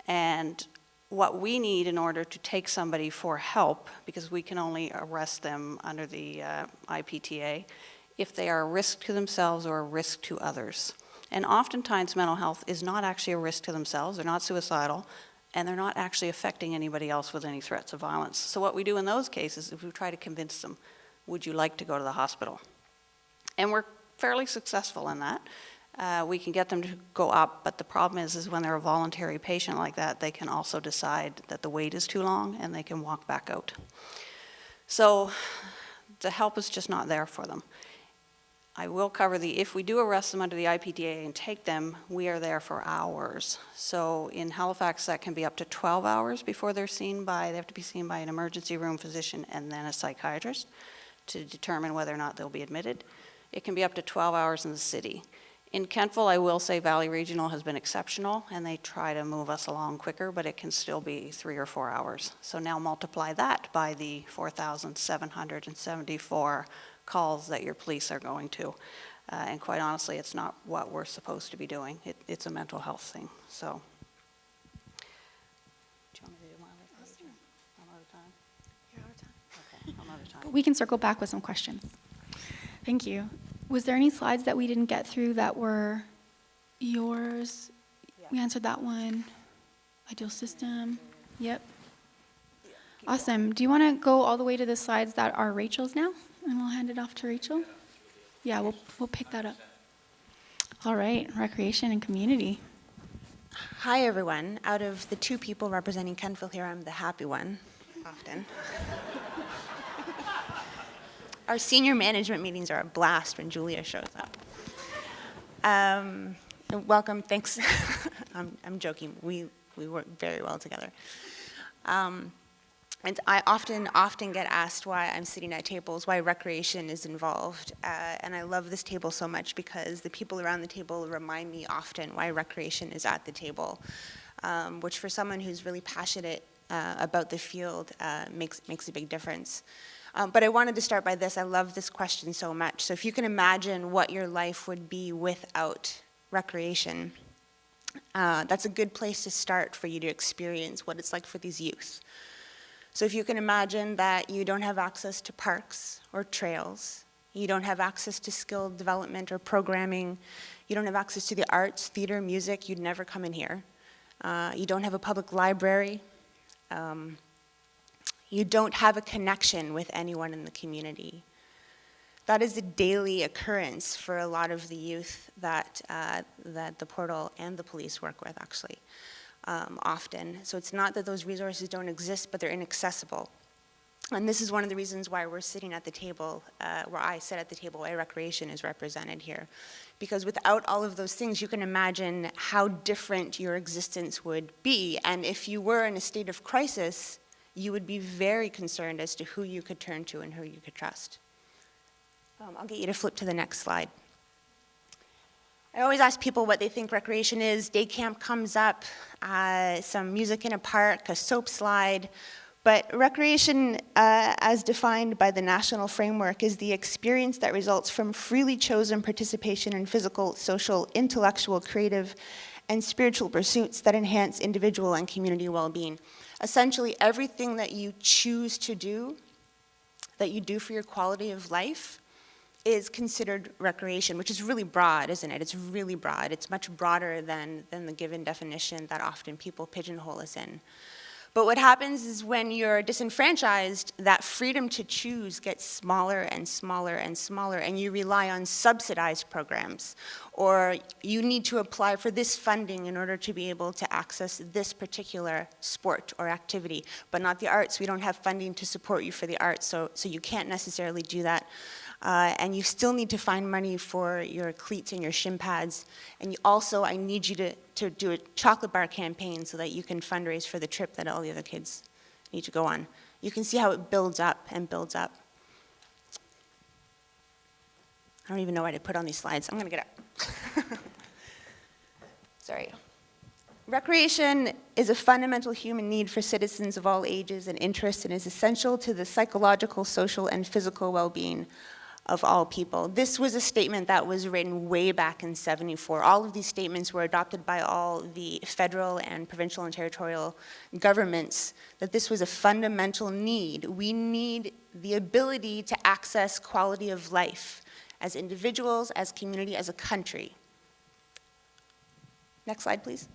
And what we need in order to take somebody for help, because we can only arrest them under the IPTA, if they are a risk to themselves or a risk to others. And oftentimes mental health is not actually a risk to themselves, they're not suicidal, and they're not actually affecting anybody else with any threats of violence. So what we do in those cases is we try to convince them, would you like to go to the hospital? And we're fairly successful in that. We can get them to go up, but the problem is when they're a voluntary patient like that, they can also decide that the wait is too long and they can walk back out. So the help is just not there for them. I will cover if we do arrest them under the IPTA and take them, we are there for hours. So in Halifax, that can be up to 12 hours before they have to be seen by an emergency room physician and then a psychiatrist to determine whether or not they'll be admitted. It can be up to 12 hours in the city. In Kentville, I will say Valley Regional has been exceptional, and they try to move us along quicker, but it can still be 3 or 4 hours. So now multiply that by the 4,774 calls that your police are going to. And quite honestly, it's not what we're supposed to be doing. It's a mental health thing. So, do you want me to do my other page? I'm out of time? You're out of time. Okay, I'm out of time. We can circle back with some questions. Thank you. Was there any slides that we didn't get through that were yours? Yeah. We answered that one. Ideal system. Yep. Awesome. Do you want to go all the way to the slides that are Rachel's now? And we'll hand it off to Rachel. Yeah, we'll pick that up. All right, recreation and community. Hi, everyone. Out of the 2 people representing Kentville here, I'm the happy one, often. Our senior management meetings are a blast when Julia shows up. Welcome, thanks. I'm joking. We work very well together. And I often get asked why I'm sitting at tables, why recreation is involved. And I love this table so much because the people around the table remind me often why recreation is at the table, which for someone who's really passionate about the field makes a big difference. But I wanted to start by this. I love this question so much. So if you can imagine what your life would be without recreation, that's a good place to start for you to experience what it's like for these youth. So if you can imagine that you don't have access to parks or trails, you don't have access to skill development or programming, you don't have access to the arts, theater, music, you'd never come in here. You don't have a public library. You don't have a connection with anyone in the community. That is a daily occurrence for a lot of the youth that the portal and the police work with, actually, often. So it's not that those resources don't exist, but they're inaccessible. And this is one of the reasons why we're sitting at the table, where I sit at the table, why recreation is represented here. Because without all of those things, you can imagine how different your existence would be. And if you were in a state of crisis, you would be very concerned as to who you could turn to and who you could trust. I'll get you to flip to the next slide. I always ask people what they think recreation is. Day camp comes up, some music in a park, a soap slide. But recreation, as defined by the national framework, is the experience that results from freely chosen participation in physical, social, intellectual, creative, and spiritual pursuits that enhance individual and community well-being. Essentially, everything that you choose to do, that you do for your quality of life, is considered recreation, which is really broad, isn't it? It's really broad. It's much broader than the given definition that often people pigeonhole us in. But what happens is when you're disenfranchised, that freedom to choose gets smaller and smaller and smaller, and you rely on subsidized programs, or you need to apply for this funding in order to be able to access this particular sport or activity, but not the arts. We don't have funding to support you for the arts, so you can't necessarily do that. And you still need to find money for your cleats and your shin pads. And also, I need you to do a chocolate bar campaign so that you can fundraise for the trip that all the other kids need to go on. You can see how it builds up and builds up. I don't even know what I put on these slides. I'm going to get up. Sorry. Recreation is a fundamental human need for citizens of all ages and interests and is essential to the psychological, social, and physical well-being of all people. This was a statement that was written way back in '74. All of these statements were adopted by all the federal and provincial and territorial governments, that this was a fundamental need. We need the ability to access quality of life as individuals, as community, as a country. Next slide, please.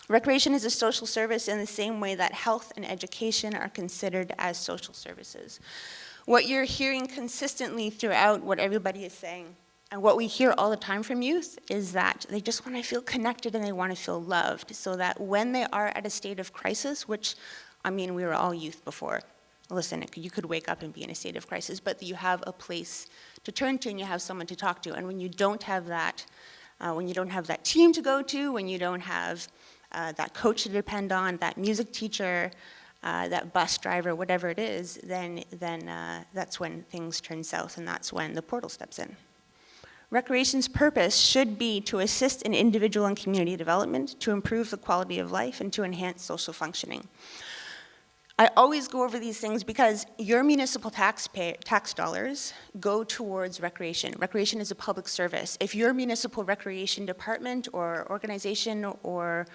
Recreation is a social service in the same way that health and education are considered as social services. What you're hearing consistently throughout what everybody is saying, and what we hear all the time from youth, is that they just want to feel connected and they want to feel loved, so that when they are at a state of crisis, which, I mean, we were all youth before. Listen, you could wake up and be in a state of crisis, but you have a place to turn to and you have someone to talk to. And when you don't have that, when you don't have that team to go to, when you don't have that coach to depend on, that music teacher, that bus driver, whatever it is, then that's when things turn south, and that's when the portal steps in. Recreation's purpose should be to assist in individual and community development, to improve the quality of life, and to enhance social functioning. I always go over these things because your municipal tax dollars go towards recreation. Recreation is a public service. If your municipal recreation department or organization or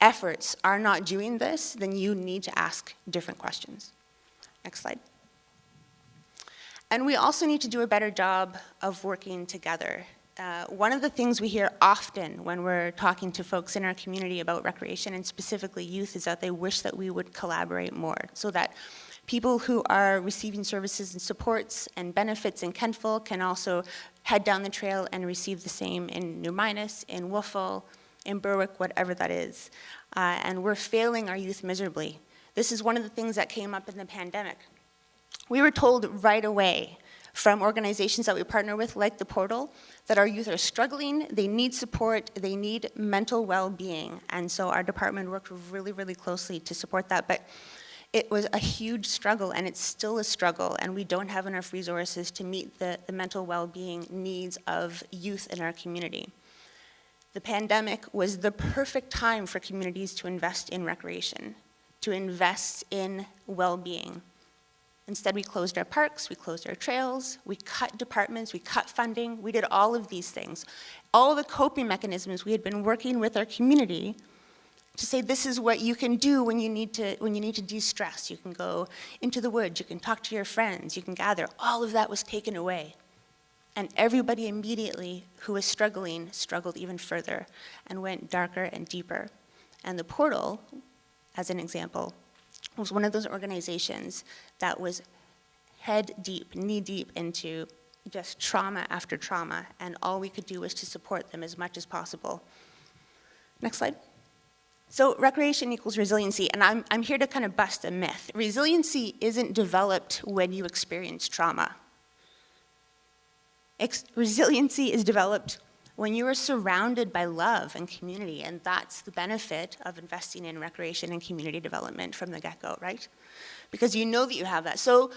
efforts are not doing this, then you need to ask different questions. Next slide. And we also need to do a better job of working together. One of the things we hear often when we're talking to folks in our community about recreation, and specifically youth, is that they wish that we would collaborate more, so that people who are receiving services and supports and benefits in Kentville can also head down the trail and receive the same in New Minas, in Wolfville, in Berwick, whatever that is. And we're failing our youth miserably. This is one of the things that came up in the pandemic. We were told right away from organizations that we partner with, like the Portal, that our youth are struggling, they need support, they need mental well-being. And so our department worked really, really closely to support that. But it was a huge struggle, and it's still a struggle, and we don't have enough resources to meet the mental well-being needs of youth in our community. The pandemic was the perfect time for communities to invest in recreation, to invest in well-being. Instead, we closed our parks, we closed our trails, we cut departments, we cut funding, we did all of these things. All the coping mechanisms we had been working with our community to say, this is what you can do when you need to de-stress. You can go into the woods, you can talk to your friends, you can gather. All of that was taken away. And everybody immediately who was struggling struggled even further and went darker and deeper. And the Portal, as an example, was one of those organizations that was head deep, knee deep into just trauma after trauma, and all we could do was to support them as much as possible. Next slide. So recreation equals resiliency, and I'm here to kind of bust a myth. Resiliency isn't developed when you experience trauma. Resiliency is developed when you are surrounded by love and community, and that's the benefit of investing in recreation and community development from the get-go, right? Because you know that you have that. So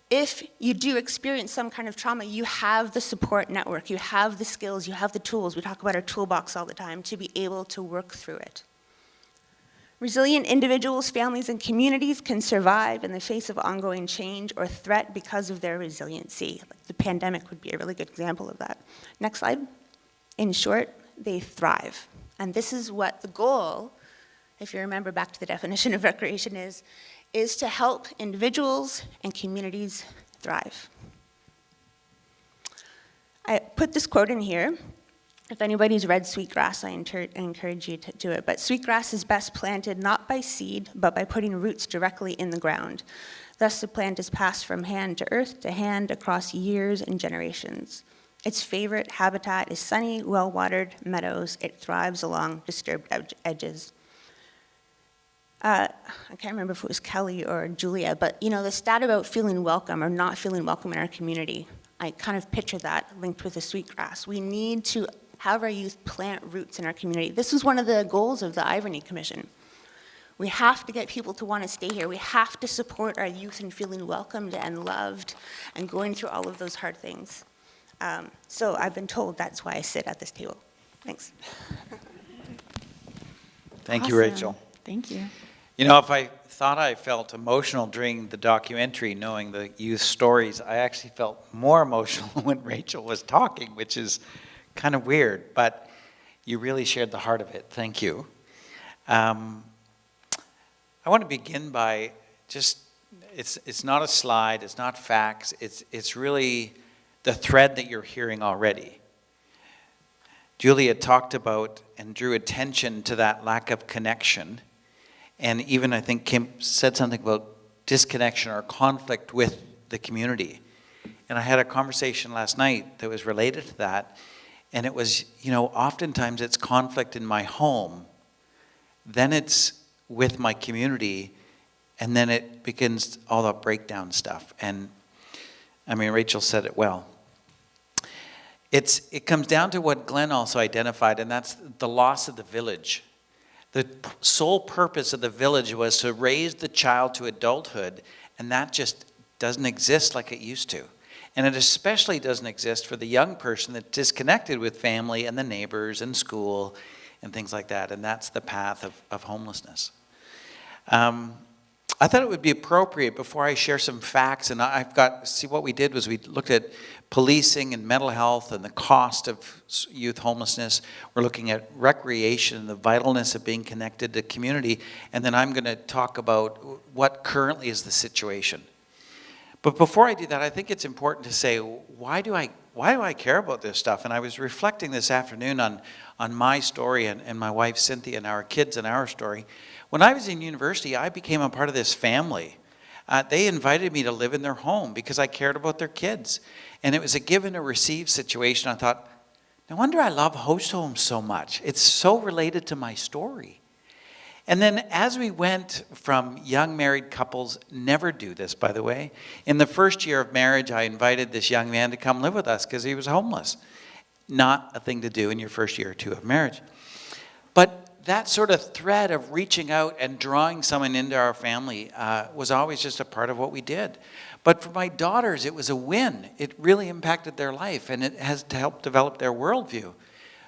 if you do experience some kind of trauma, you have the support network, you have the skills, you have the tools. We talk about our toolbox all the time to be able to work through it. Resilient individuals, families, and communities can survive in the face of ongoing change or threat because of their resiliency. The pandemic would be a really good example of that. Next slide. In short, they thrive. And this is what the goal, if you remember back to the definition of recreation, is to help individuals and communities thrive. I put this quote in here. If anybody's read Sweetgrass, I encourage you to do it. But sweetgrass is best planted not by seed, but by putting roots directly in the ground. Thus, the plant is passed from hand to earth to hand across years and generations. Its favorite habitat is sunny, well-watered meadows. It thrives along disturbed edges. I can't remember if it was Kelly or Julia, but you know, the stat about feeling welcome or not feeling welcome in our community, I kind of picture that linked with the sweetgrass. We need to have our youth plant roots in our community. This was one of the goals of the Iverny Commission. We have to get people to want to stay here. We have to support our youth in feeling welcomed and loved and going through all of those hard things. So I've been told that's why I sit at this table. Thanks. Thank you, Rachel. Thank you. You know, if I thought I felt emotional during the documentary, knowing the youth stories, I actually felt more emotional when Rachel was talking, which is kind of weird, but you really shared the heart of it. Thank you. I want to begin by just, it's not a slide, it's not facts, it's really the thread that you're hearing already. Julia talked about and drew attention to that lack of connection. And even I think Kim said something about disconnection or conflict with the community. And I had a conversation last night that was related to that. And it was, you know, oftentimes it's conflict in my home, then it's with my community, and then it begins all the breakdown stuff. And I mean, Rachel said it well. It comes down to what Glenn also identified, and that's the loss of the village. The sole purpose of the village was to raise the child to adulthood, and that just doesn't exist like it used to. And it especially doesn't exist for the young person that's disconnected with family and the neighbors and school and things like that, and that's the path of homelessness. I thought it would be appropriate before I share some facts, and see what we did was we looked at policing and mental health and the cost of youth homelessness. We're looking at recreation and the vitalness of being connected to community, and then I'm going to talk about what currently is the situation. But before I do that, I think it's important to say, why do I care about this stuff? And I was reflecting this afternoon on my story and my wife Cynthia and our kids and our story. When I was in university, I became a part of this family. They invited me to live in their home because I cared about their kids. And it was a give and a receive situation. I thought, no wonder I love host homes so much. It's so related to my story. And then as we went from young married couples, never do this, by the way. In the first year of marriage, I invited this young man to come live with us because he was homeless. Not a thing to do in your first year or two of marriage. But that sort of thread of reaching out and drawing someone into our family was always just a part of what we did. But for my daughters, it was a win. It really impacted their life, and it has to help develop their worldview.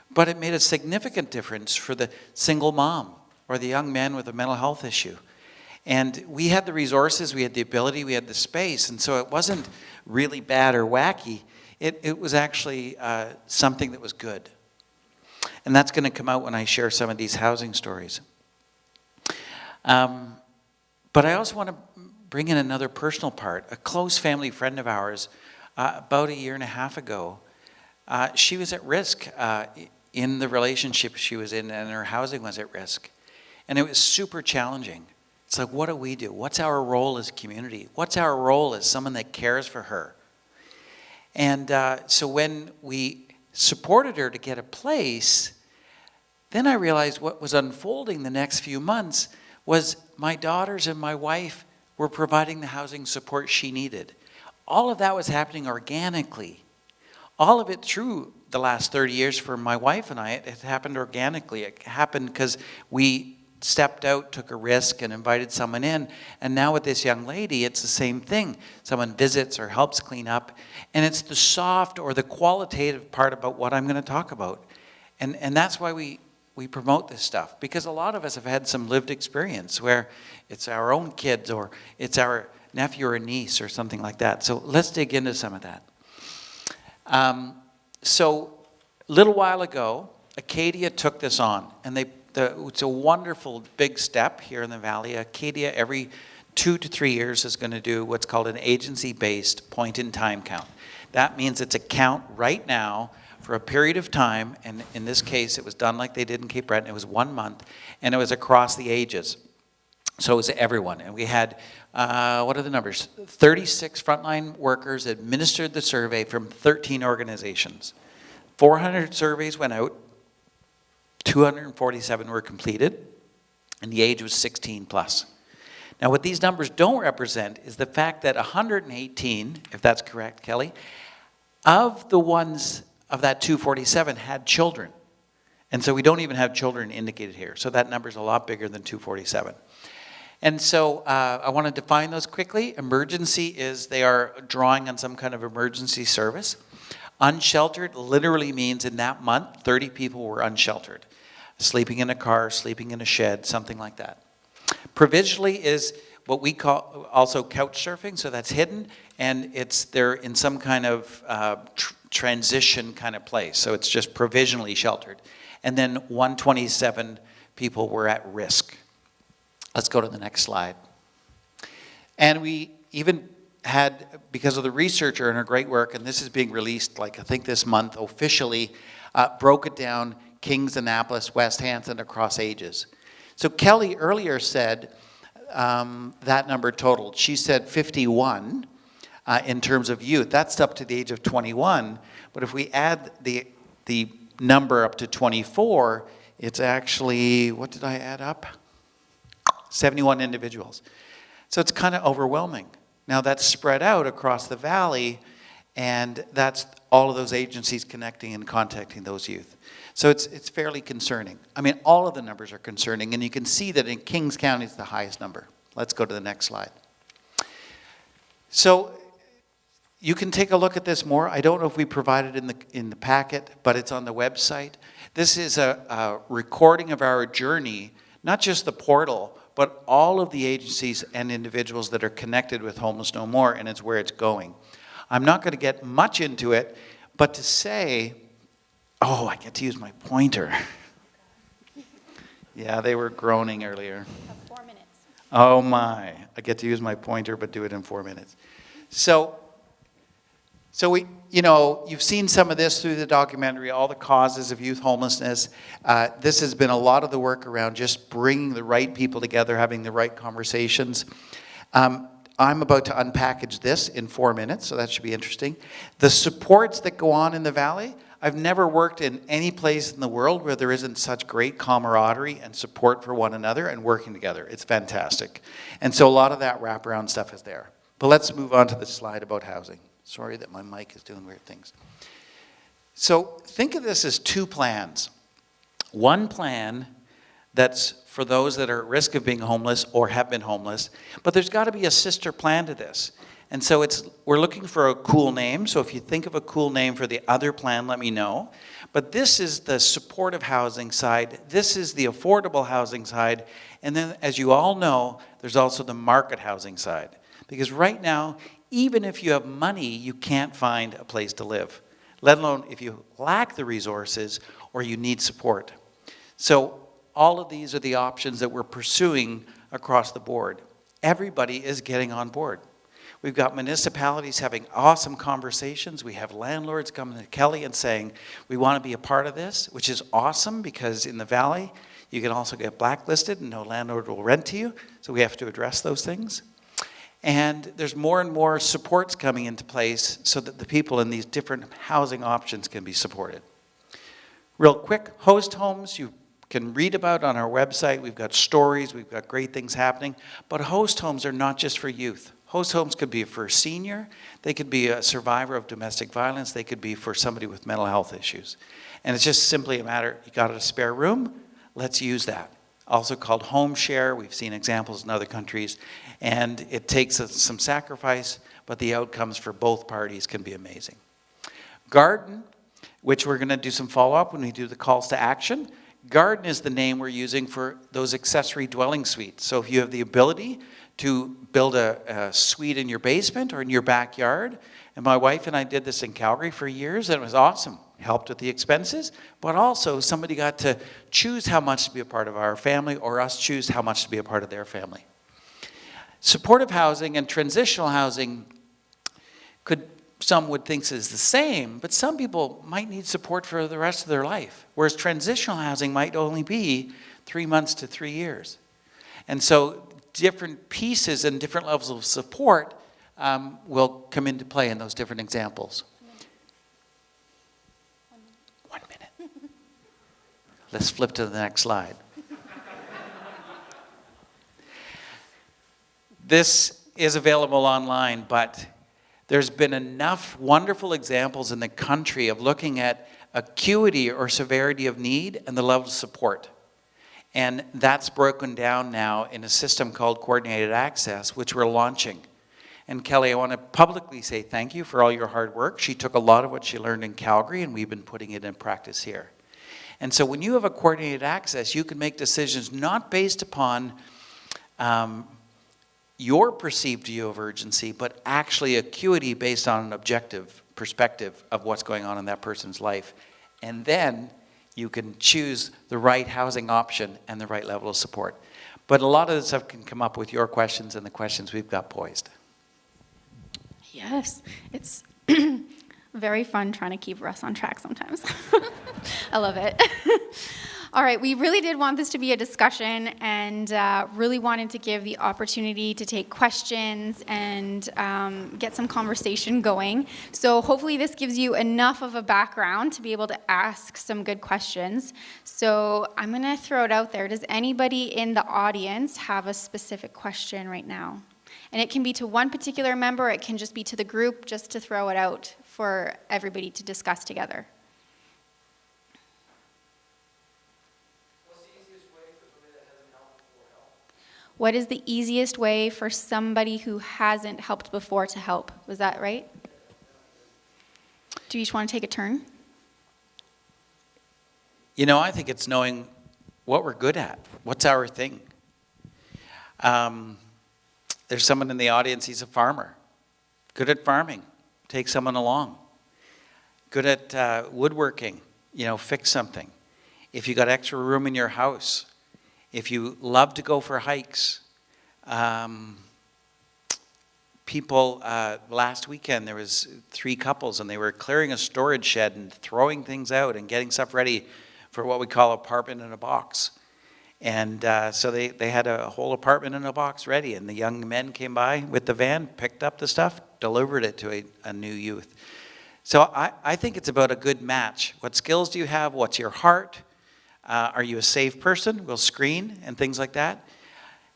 But it made a significant difference for the single mom or the young man with a mental health issue. And we had the resources, we had the ability, we had the space, and so it wasn't really bad or wacky. It was actually something that was good. And that's going to come out when I share some of these housing stories. But I also want to bring in another personal part. A close family friend of ours, about a year and a half ago, she was at risk in the relationship she was in, and her housing was at risk. And it was super challenging. It's like, what do we do? What's our role as a community? What's our role as someone that cares for her? And so when we supported her to get a place, then I realized what was unfolding the next few months was my daughters and my wife were providing the housing support she needed. All of that was happening organically. All of it through the last 30 years for my wife and I, it happened organically. It happened because we stepped out, took a risk, and invited someone in. And now with this young lady, it's the same thing. Someone visits or helps clean up. And it's the soft or the qualitative part about what I'm going to talk about. And that's why we promote this stuff. Because a lot of us have had some lived experience where it's our own kids or it's our nephew or niece or something like that. So let's dig into some of that. So a little while ago, Acadia took this on. And it's a wonderful big step here in the Valley. Acadia every 2 to 3 years is going to do what's called an agency-based point-in-time count. That means it's a count right now for a period of time, and in this case it was done like they did in Cape Breton. It was 1 month, and it was across the ages. So it was everyone. And we had, what are the numbers? 36 frontline workers administered the survey from 13 organizations. 400 surveys went out. 247 were completed, and the age was 16 plus. Now, what these numbers don't represent is the fact that 118, if that's correct, Kelly, of the ones of that 247 had children. And so we don't even have children indicated here. So that number is a lot bigger than 247. And so I want to define those quickly. Emergency is they are drawing on some kind of emergency service. Unsheltered literally means in that month, 30 people were unsheltered. Sleeping in a car, sleeping in a shed, something like that. Provisionally is what we call also couch surfing, so that's hidden, and they're in some kind of transition kind of place, so it's just provisionally sheltered. And then 127 people were at risk. Let's go to the next slide. And we even had, because of the researcher and her great work, and this is being released like I think this month officially, broke it down, Kings, Annapolis, West Hampton, across ages. So Kelly earlier said that number totaled. She said 51 in terms of youth. That's up to the age of 21. But if we add the number up to 24, it's actually, what did I add up? 71 individuals. So it's kind of overwhelming. Now that's spread out across the valley, and that's all of those agencies connecting and contacting those youth. So it's fairly concerning. I mean, all of the numbers are concerning, and you can see that in Kings County it's the highest number. Let's go to the next slide. So you can take a look at this more. I don't know if we provided in the packet, but it's on the website. This is a recording of our journey, not just the portal, but all of the agencies and individuals that are connected with Homeless No More, and it's where it's going. I'm not going to get much into it, but to say, oh, I get to use my pointer. Yeah, they were groaning earlier. 4 minutes. Oh my, I get to use my pointer, but do it in 4 minutes. So we, you've seen some of this through the documentary, all the causes of youth homelessness. This has been a lot of the work around just bringing the right people together, having the right conversations. I'm about to unpackage this in 4 minutes, so that should be interesting. The supports that go on in the valley, I've never worked in any place in the world where there isn't such great camaraderie and support for one another and working together. It's fantastic. And so a lot of that wraparound stuff is there. But let's move on to the slide about housing. Sorry that my mic is doing weird things. So think of this as two plans. One plan that's for those that are at risk of being homeless or have been homeless, but there's got to be a sister plan to this. And so we're looking for a cool name, so if you think of a cool name for the other plan, let me know. But this is the supportive housing side, this is the affordable housing side, and then as you all know, there's also the market housing side. Because right now, even if you have money, you can't find a place to live, let alone if you lack the resources or you need support. So all of these are the options that we're pursuing across the board. Everybody is getting on board. We've got municipalities having awesome conversations. We have landlords coming to Kelly and saying, we want to be a part of this, which is awesome because in the valley, you can also get blacklisted and no landlord will rent to you. So we have to address those things. And there's more and more supports coming into place so that the people in these different housing options can be supported. Real quick, host homes, you can read about on our website. We've got stories, we've got great things happening. But host homes are not just for youth. Host homes could be for a senior, they could be a survivor of domestic violence, they could be for somebody with mental health issues. And it's just simply a matter, you got a spare room, let's use that. Also called home share, we've seen examples in other countries, and it takes some sacrifice, but the outcomes for both parties can be amazing. Garden, which we're gonna do some follow-up when we do the calls to action. Garden is the name we're using for those accessory dwelling suites. So if you have the ability to build a suite in your basement or in your backyard. And my wife and I did this in Calgary for years, and it was awesome. Helped with the expenses, but also somebody got to choose how much to be a part of our family or us choose how much to be a part of their family. Supportive housing and transitional housing some would think is the same, but some people might need support for the rest of their life, whereas transitional housing might only be 3 months to 3 years. And so different pieces and different levels of support will come into play in those different examples. 1 minute. Let's flip to the next slide. This is available online, but there's been enough wonderful examples in the country of looking at acuity or severity of need and the level of support. And that's broken down now in a system called Coordinated Access, which we're launching. And Kelly, I want to publicly say thank you for all your hard work. She took a lot of what she learned in Calgary, and we've been putting it in practice here. And so when you have a coordinated access, you can make decisions not based upon your perceived view of urgency, but actually acuity based on an objective perspective of what's going on in that person's life. And then you can choose the right housing option and the right level of support. But a lot of this stuff can come up with your questions and the questions we've got poised. Yes, it's very fun trying to keep Russ on track sometimes. I love it. All right, we really did want this to be a discussion and really wanted to give the opportunity to take questions and get some conversation going. So hopefully this gives you enough of a background to be able to ask some good questions. So I'm going to throw it out there. Does anybody in the audience have a specific question right now? And it can be to one particular member, it can just be to the group, just to throw it out for everybody to discuss together. What is the easiest way for somebody who hasn't helped before to help? Was that right? Do you each want to take a turn? You know, I think it's knowing what we're good at. What's our thing? There's someone in the audience, he's a farmer. Good at farming. Take someone along. Good at woodworking. You know, fix something. If you got extra room in your house. If you love to go for hikes. People, last weekend there was 3 couples and they were clearing a storage shed and throwing things out and getting stuff ready for what we call apartment in a box. And so they had a whole apartment in a box ready, and the young men came by with the van, picked up the stuff, delivered it to a new youth. So I think it's about a good match. What skills do you have? What's your heart? Are you a safe person? We'll screen and things like that.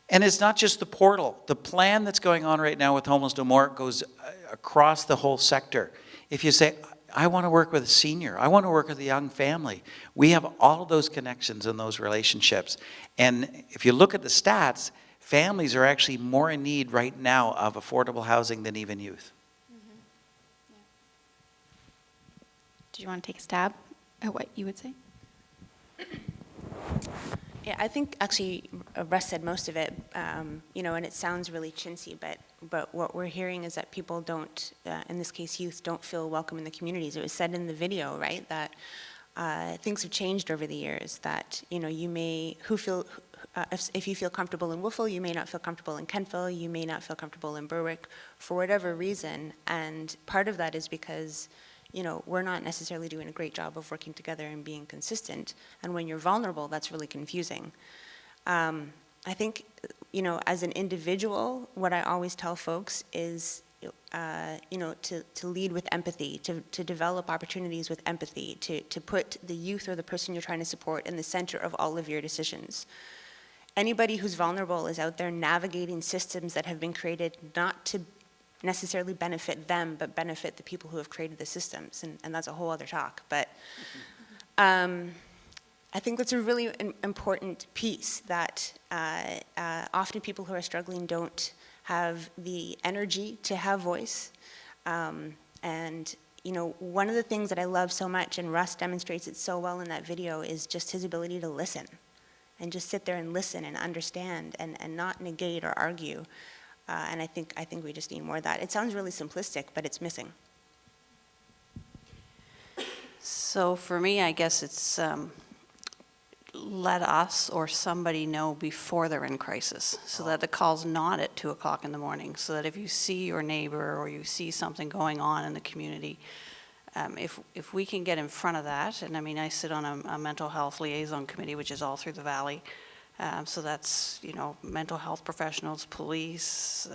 And it's not just the portal. The plan that's going on right now with Homeless No More goes across the whole sector. If you say, I want to work with a senior, I want to work with a young family, we have all of those connections and those relationships. And if you look at the stats, families are actually more in need right now of affordable housing than even youth. Mm-hmm. Yeah. Do you want to take a stab at what you would say? Yeah, I think actually Russ said most of it, you know, and it sounds really chintzy, but what we're hearing is that people don't, in this case youth, don't feel welcome in the communities. It was said in the video, right, that things have changed over the years, that, you know, you may, if you feel comfortable in Wolfville, you may not feel comfortable in Kentville, you may not feel comfortable in Berwick, for whatever reason, and part of that is because, you know, we're not necessarily doing a great job of working together and being consistent. And when you're vulnerable, that's really confusing. I think, you know, as an individual, what I always tell folks is, you know, to lead with empathy, to develop opportunities with empathy, to put the youth or the person you're trying to support in the center of all of your decisions. Anybody who's vulnerable is out there navigating systems that have been created not to necessarily benefit them, but benefit the people who have created the systems, and that's a whole other talk. But I think that's a really important piece, that often people who are struggling don't have the energy to have voice. And you know, one of the things that I love so much, and Russ demonstrates it so well in that video, is just his ability to listen, and just sit there and listen and understand, and not negate or argue. And I think we just need more of that. It sounds really simplistic, but it's missing. So for me, I guess it's let us or somebody know before they're in crisis, so that the call's not at 2 o'clock in the morning, so that if you see your neighbor or you see something going on in the community, if we can get in front of that, and I mean, I sit on a mental health liaison committee, which is all through the valley. So that's, you know, mental health professionals, police,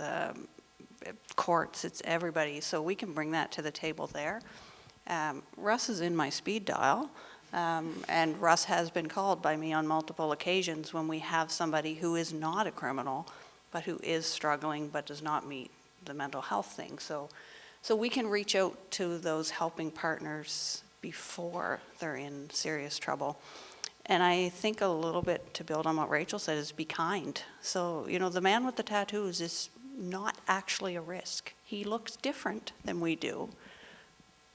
courts, it's everybody. So we can bring that to the table there. Russ is in my speed dial, and Russ has been called by me on multiple occasions when we have somebody who is not a criminal, but who is struggling but does not meet the mental health thing. So we can reach out to those helping partners before they're in serious trouble. And I think a little bit to build on what Rachel said is be kind. So, you know, the man with the tattoos is not actually a risk. He looks different than we do,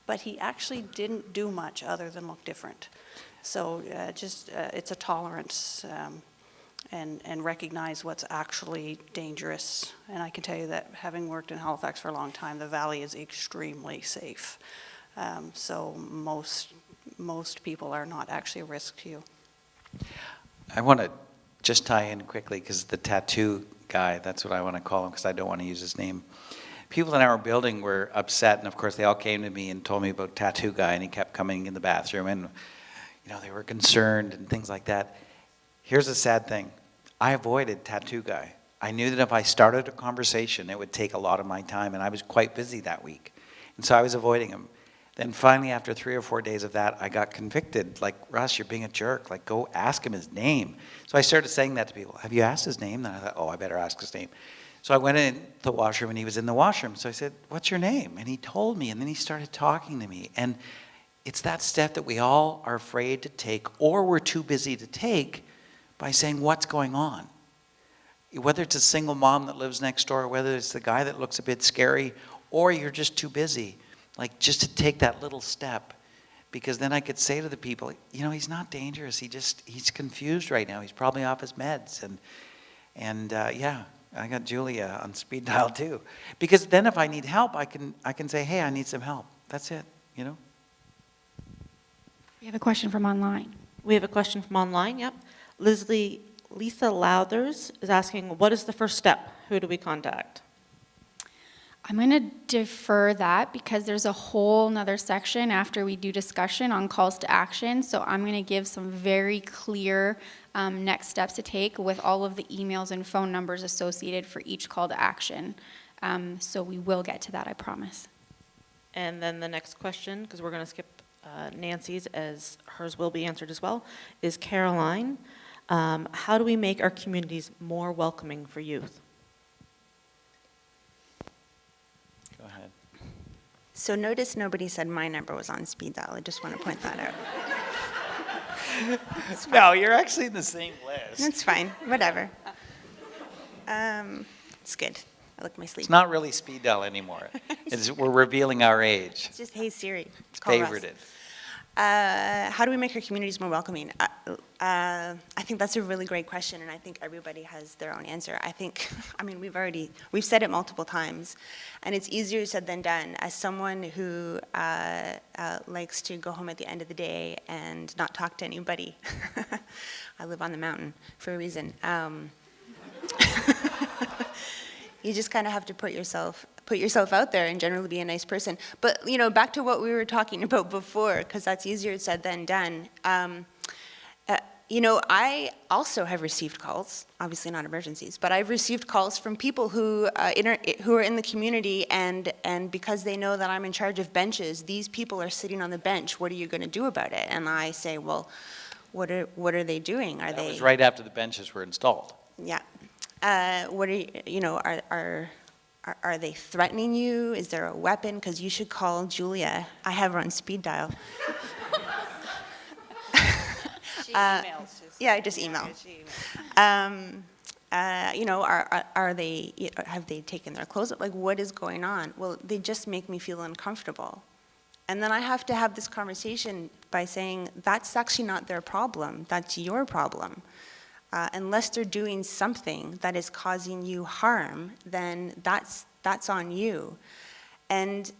but he actually didn't do much other than look different. So it's a tolerance and recognize what's actually dangerous. And I can tell you that having worked in Halifax for a long time, the Valley is extremely safe. So most people are not actually a risk to you. I want to just tie in quickly because the tattoo guy, that's what I want to call him because I don't want to use his name. People in our building were upset, and of course they all came to me and told me about tattoo guy, and he kept coming in the bathroom, and they were concerned and things like that. Here's the sad thing. I avoided tattoo guy. I knew that if I started a conversation, it would take a lot of my time, and I was quite busy that week. And so I was avoiding him. Then finally, after 3 or 4 days of that, I got convicted. Like, Russ, you're being a jerk. Like, go ask him his name. So I started saying that to people. Have you asked his name? Then I thought, oh, I better ask his name. So I went in the washroom, and he was in the washroom. So I said, what's your name? And he told me, and then he started talking to me. And it's that step that we all are afraid to take, or we're too busy to take, by saying, what's going on? Whether it's a single mom that lives next door, whether it's the guy that looks a bit scary, or you're just too busy. Like, just to take that little step, because then I could say to the people, he's not dangerous. He's confused right now. He's probably off his meds. And yeah, I got Julia on speed dial too. Because then if I need help, I can say, hey, I need some help. That's it, We have a question from online. We have a question from online, yep. Lisa Lauthers is asking, what is the first step? Who do we contact? I'm going to defer that because there's a whole nother section after we do discussion on calls to action. So I'm going to give some very clear next steps to take with all of the emails and phone numbers associated for each call to action. So we will get to that, I promise. And then the next question, because we're going to skip Nancy's as hers will be answered as well, is Caroline. How do we make our communities more welcoming for youth? Go ahead. So notice nobody said my number was on speed dial. I just want to point that out. No, you're actually in the same list. That's fine. Whatever. It's good. I look my sleep. It's not really speed dial anymore. We're revealing our age. It's just, hey, Siri. It's favorited. How do we make our communities more welcoming? I think that's a really great question, and I think everybody has their own answer. We've said it multiple times, and it's easier said than done. As someone who likes to go home at the end of the day and not talk to anybody, I live on the mountain for a reason. You just kind of have to put yourself out there and generally be a nice person. But, back to what we were talking about before, because that's easier said than done. I also have received calls, obviously not emergencies, but I've received calls from people who are in the community, and because they know that I'm in charge of benches, these people are sitting on the bench. What are you going to do about it? And I say, well, what are they doing? That was right after the benches were installed. Yeah. What are they threatening you? Is there a weapon? Because you should call Julia. I have her on speed dial. She emails. Yeah, I just email. Are they? Have they taken their clothes up? Like, what is going on? Well, they just make me feel uncomfortable, and then I have to have this conversation by saying that's actually not their problem. That's your problem. Unless they're doing something that is causing you harm, then that's on you. And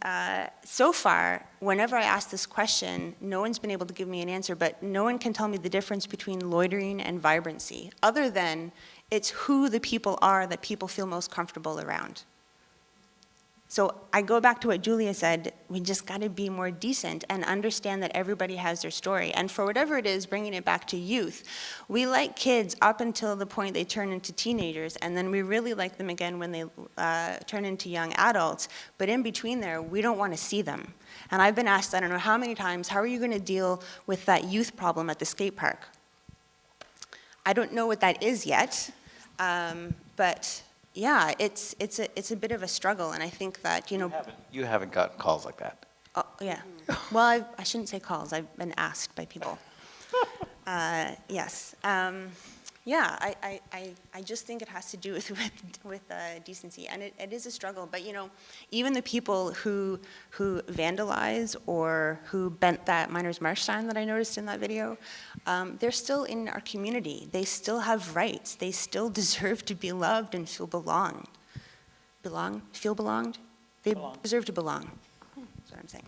so far, whenever I ask this question, no one's been able to give me an answer, but no one can tell me the difference between loitering and vibrancy, other than it's who the people are that people feel most comfortable around. So I go back to what Julia said, we just got to be more decent and understand that everybody has their story. And for whatever it is, bringing it back to youth, we like kids up until the point they turn into teenagers, and then we really like them again when they turn into young adults. But in between there, we don't want to see them. And I've been asked, I don't know how many times, how are you going to deal with that youth problem at the skate park? I don't know what that is yet, but yeah, it's a bit of a struggle, and I think that, You haven't gotten calls like that. Oh, yeah. Well, I shouldn't say calls. I've been asked by people. Yes. Yeah, I just think it has to do with decency, and it is a struggle. But even the people who vandalize or who bent that Miners March sign that I noticed in that video, they're still in our community. They still have rights. They still deserve to be loved and feel belonged. Feel belonged? They deserve to belong. That's what I'm saying.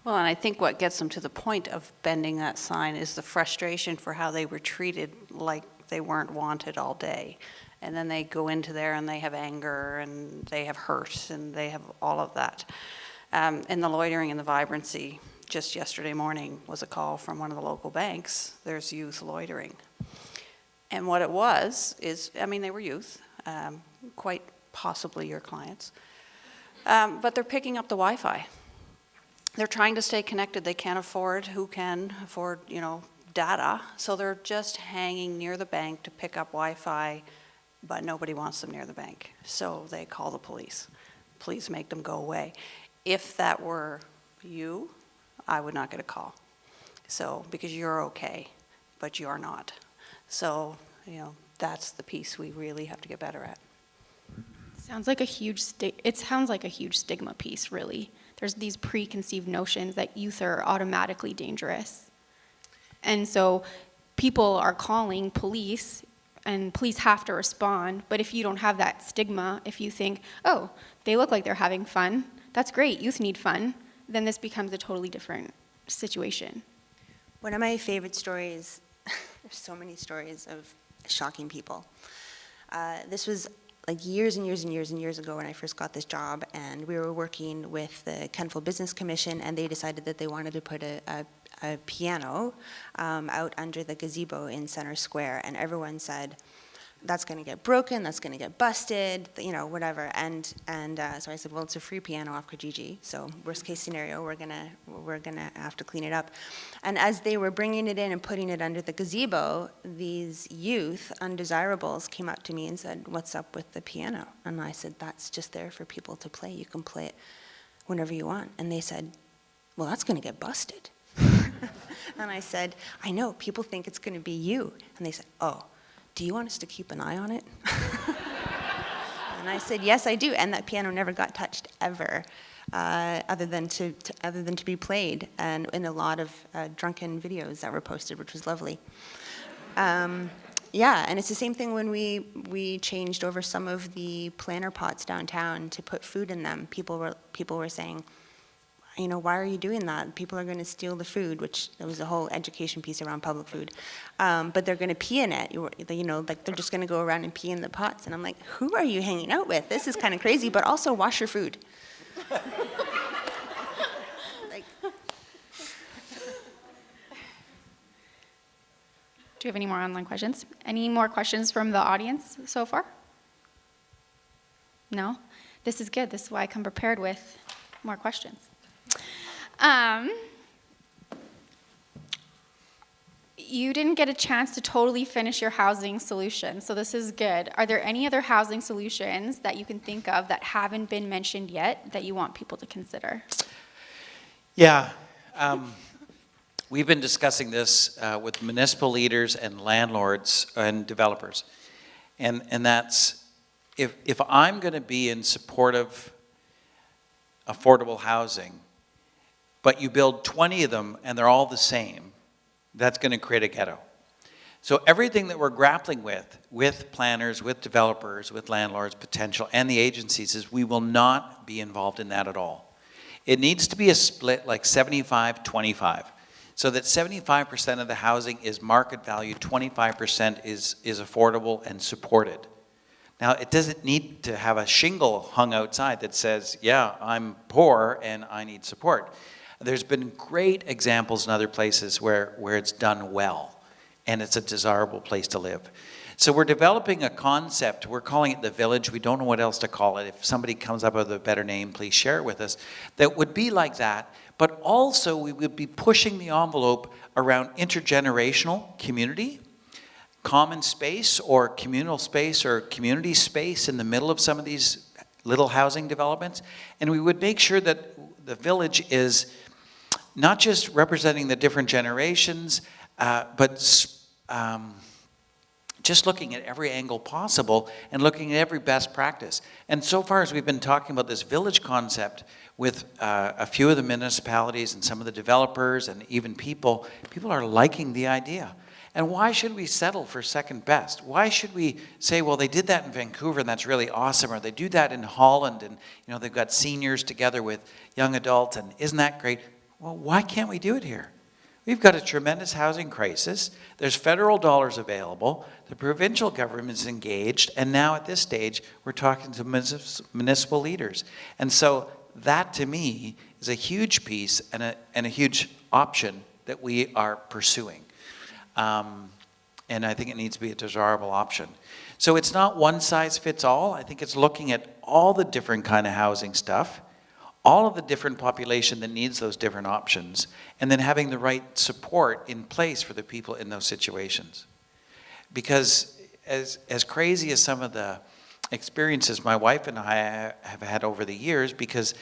Well, and I think what gets them to the point of bending that sign is the frustration for how they were treated like they weren't wanted all day. And then they go into there and they have anger and they have hurt and they have all of that. And the loitering and the vibrancy, just yesterday morning was a call from one of the local banks. There's youth loitering. And what it was is, I mean, they were youth, quite possibly your clients, but they're picking up the Wi-Fi. They're trying to stay connected. They can't afford, who can afford, data. So they're just hanging near the bank to pick up Wi-Fi, but nobody wants them near the bank. So they call the police. Please make them go away. If that were you, I would not get a call. So, because you're okay, but you're not. So, that's the piece we really have to get better at. Sounds like it sounds like a huge stigma piece, really. There's these preconceived notions that youth are automatically dangerous. And so people are calling police, and police have to respond. But if you don't have that stigma, if you think, oh, they look like they're having fun, that's great, youth need fun, then this becomes a totally different situation. One of my favorite stories, there's so many stories of shocking people. This was like years and years and years and years ago when I first got this job, and we were working with the Kentville Business Commission, and they decided that they wanted to put a piano out under the gazebo in Center Square, and everyone said, that's going to get broken, that's going to get busted, whatever. And so I said, well, it's a free piano off Kijiji, so worst case scenario, we're gonna have to clean it up. And as they were bringing it in and putting it under the gazebo, these youth undesirables came up to me and said, what's up with the piano? And I said, that's just there for people to play. You can play it whenever you want. And they said, well, that's going to get busted. And I said, I know, people think it's going to be you. And they said, oh, do you want us to keep an eye on it? And I said, yes, I do. And that piano never got touched ever, other than to be played, and in a lot of drunken videos that were posted, which was lovely. Yeah, and it's the same thing when we changed over some of the planter pots downtown to put food in them. People were saying, why are you doing that? People are going to steal the food, which there was a whole education piece around public food. But they're going to pee in it. Like they're just going to go around and pee in the pots. And I'm like, who are you hanging out with? This is kind of crazy, but also wash your food. Do you have any more online questions? Any more questions from the audience so far? No? This is good. This is why I come prepared with more questions. You didn't get a chance to totally finish your housing solution, so this is good. Are there any other housing solutions that you can think of that haven't been mentioned yet that you want people to consider? Yeah. We've been discussing this with municipal leaders and landlords and developers. And that's, if I'm going to be in support of affordable housing, but you build 20 of them and they're all the same, that's going to create a ghetto. So everything that we're grappling with planners, with developers, with landlords, potential, and the agencies, is we will not be involved in that at all. It needs to be a split like 75-25. So that 75% of the housing is market value, 25% is affordable and supported. Now, it doesn't need to have a shingle hung outside that says, yeah, I'm poor and I need support. There's been great examples in other places where it's done well, and it's a desirable place to live. So we're developing a concept. We're calling it the Village. We don't know what else to call it. If somebody comes up with a better name, please share it with us. That would be like that, but also we would be pushing the envelope around intergenerational community, common space or communal space or community space in the middle of some of these little housing developments. And we would make sure that the Village is not just representing the different generations, but just looking at every angle possible and looking at every best practice. And so far as we've been talking about this village concept with a few of the municipalities and some of the developers and even people are liking the idea. And why should we settle for second best? Why should we say, well, they did that in Vancouver and that's really awesome, or they do that in Holland and they've got seniors together with young adults and isn't that great? Well, why can't we do it here? We've got a tremendous housing crisis. There's federal dollars available. The provincial government is engaged. And now at this stage, we're talking to municipal leaders. And so that to me is a huge piece and a huge option that we are pursuing. And I think it needs to be a desirable option. So it's not one size fits all. I think it's looking at all the different kind of housing stuff, all of the different population that needs those different options, and then having the right support in place for the people in those situations. Because as crazy as some of the experiences my wife and I have had over the years, because,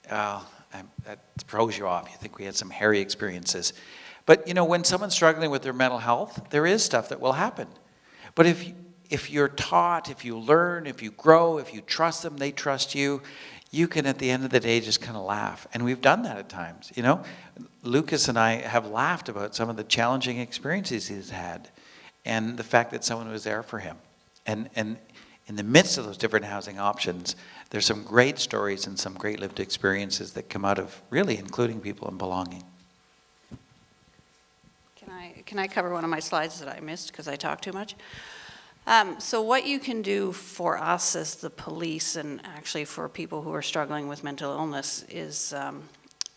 that throws you off. You think we had some hairy experiences. But, when someone's struggling with their mental health, there is stuff that will happen. But if you're taught, if you learn, if you grow, if you trust them, they trust you, you can, at the end of the day, just kind of laugh. And we've done that at times, Lucas and I have laughed about some of the challenging experiences he's had and the fact that someone was there for him. And in the midst of those different housing options, there's some great stories and some great lived experiences that come out of really including people and belonging. Can I cover one of my slides that I missed because I talked too much? So what you can do for us as the police, and actually for people who are struggling with mental illness, is,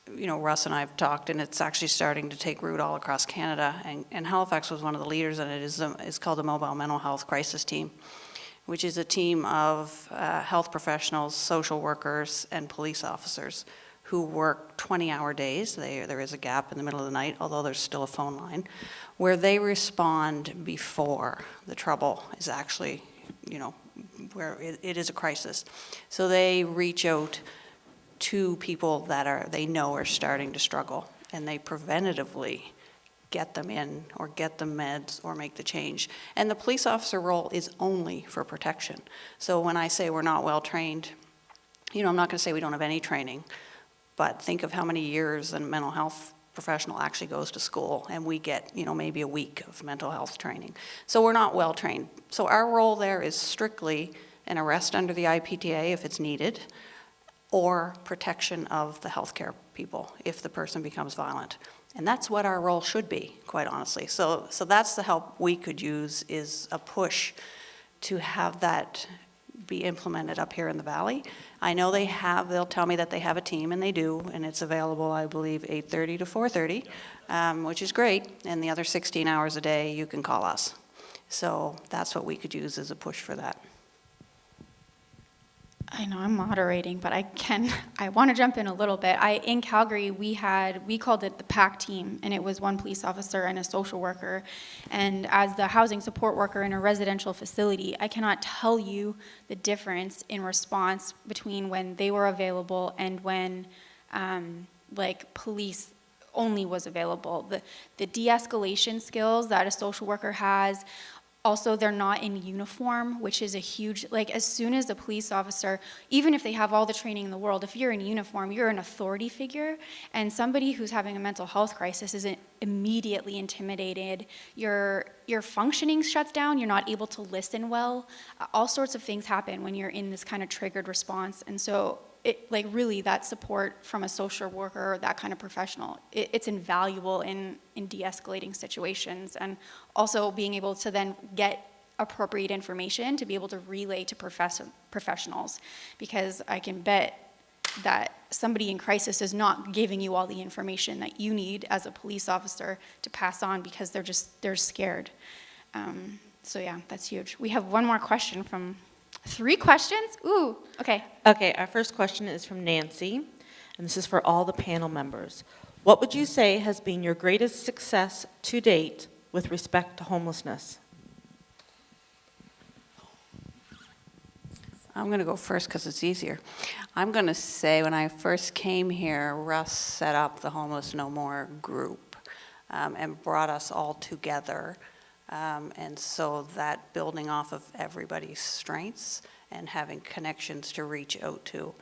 Russ and I have talked, and it's actually starting to take root all across Canada. And Halifax was one of the leaders, and it is called the Mobile Mental Health Crisis Team, which is a team of health professionals, social workers, and police officers who work 20-hour days. There is a gap in the middle of the night, although there's still a phone line, where they respond before the trouble is actually, where it is a crisis. So they reach out to people that they know are starting to struggle, and they preventatively get them in or get them meds or make the change. And the police officer role is only for protection. So when I say we're not well trained, I'm not going to say we don't have any training, but think of how many years a mental health professional actually goes to school, and we get, maybe a week of mental health training. So we're not well trained. So our role there is strictly an arrest under the IPTA if it's needed, or protection of the healthcare people if the person becomes violent. And that's what our role should be, quite honestly. So that's the help we could use, is a push to have that be implemented up here in the Valley. I know they'll tell me that they have a team, and they do, and it's available, I believe, 8:30 to 4:30, which is great. And the other 16 hours a day, you can call us. So that's what we could use as a push for that. I know I'm moderating, but I want to jump in a little bit. In Calgary, we called it the PAC team, and it was one police officer and a social worker. And as the housing support worker in a residential facility, I cannot tell you the difference in response between when they were available and when police only was available. The de-escalation skills that a social worker has. Also, they're not in uniform, which is a huge, as soon as a police officer, even if they have all the training in the world, if you're in uniform, you're an authority figure, and somebody who's having a mental health crisis isn't immediately intimidated. Your functioning shuts down, you're not able to listen well. All sorts of things happen when you're in this kind of triggered response, and so really that support from a social worker or that kind of professional, it's invaluable in de-escalating situations, and also being able to then get appropriate information to be able to relay to professionals, because I can bet that somebody in crisis is not giving you all the information that you need as a police officer to pass on, because they're scared. So yeah, that's huge. We have one more question from 3 questions? Ooh, okay. Okay, our first question is from Nancy, and this is for all the panel members. What would you say has been your greatest success to date with respect to homelessness? I'm going to go first because it's easier. I'm going to say when I first came here, Russ set up the Homeless No More group and brought us all together And so that building off of everybody's strengths and having connections to reach out to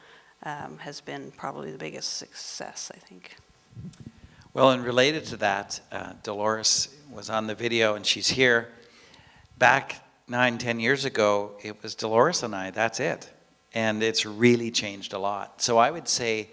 has been probably the biggest success, I think. Well, and related to that, Dolores was on the video and she's here. Back 9-10 years ago, it was Dolores and I, that's it. And it's really changed a lot. So I would say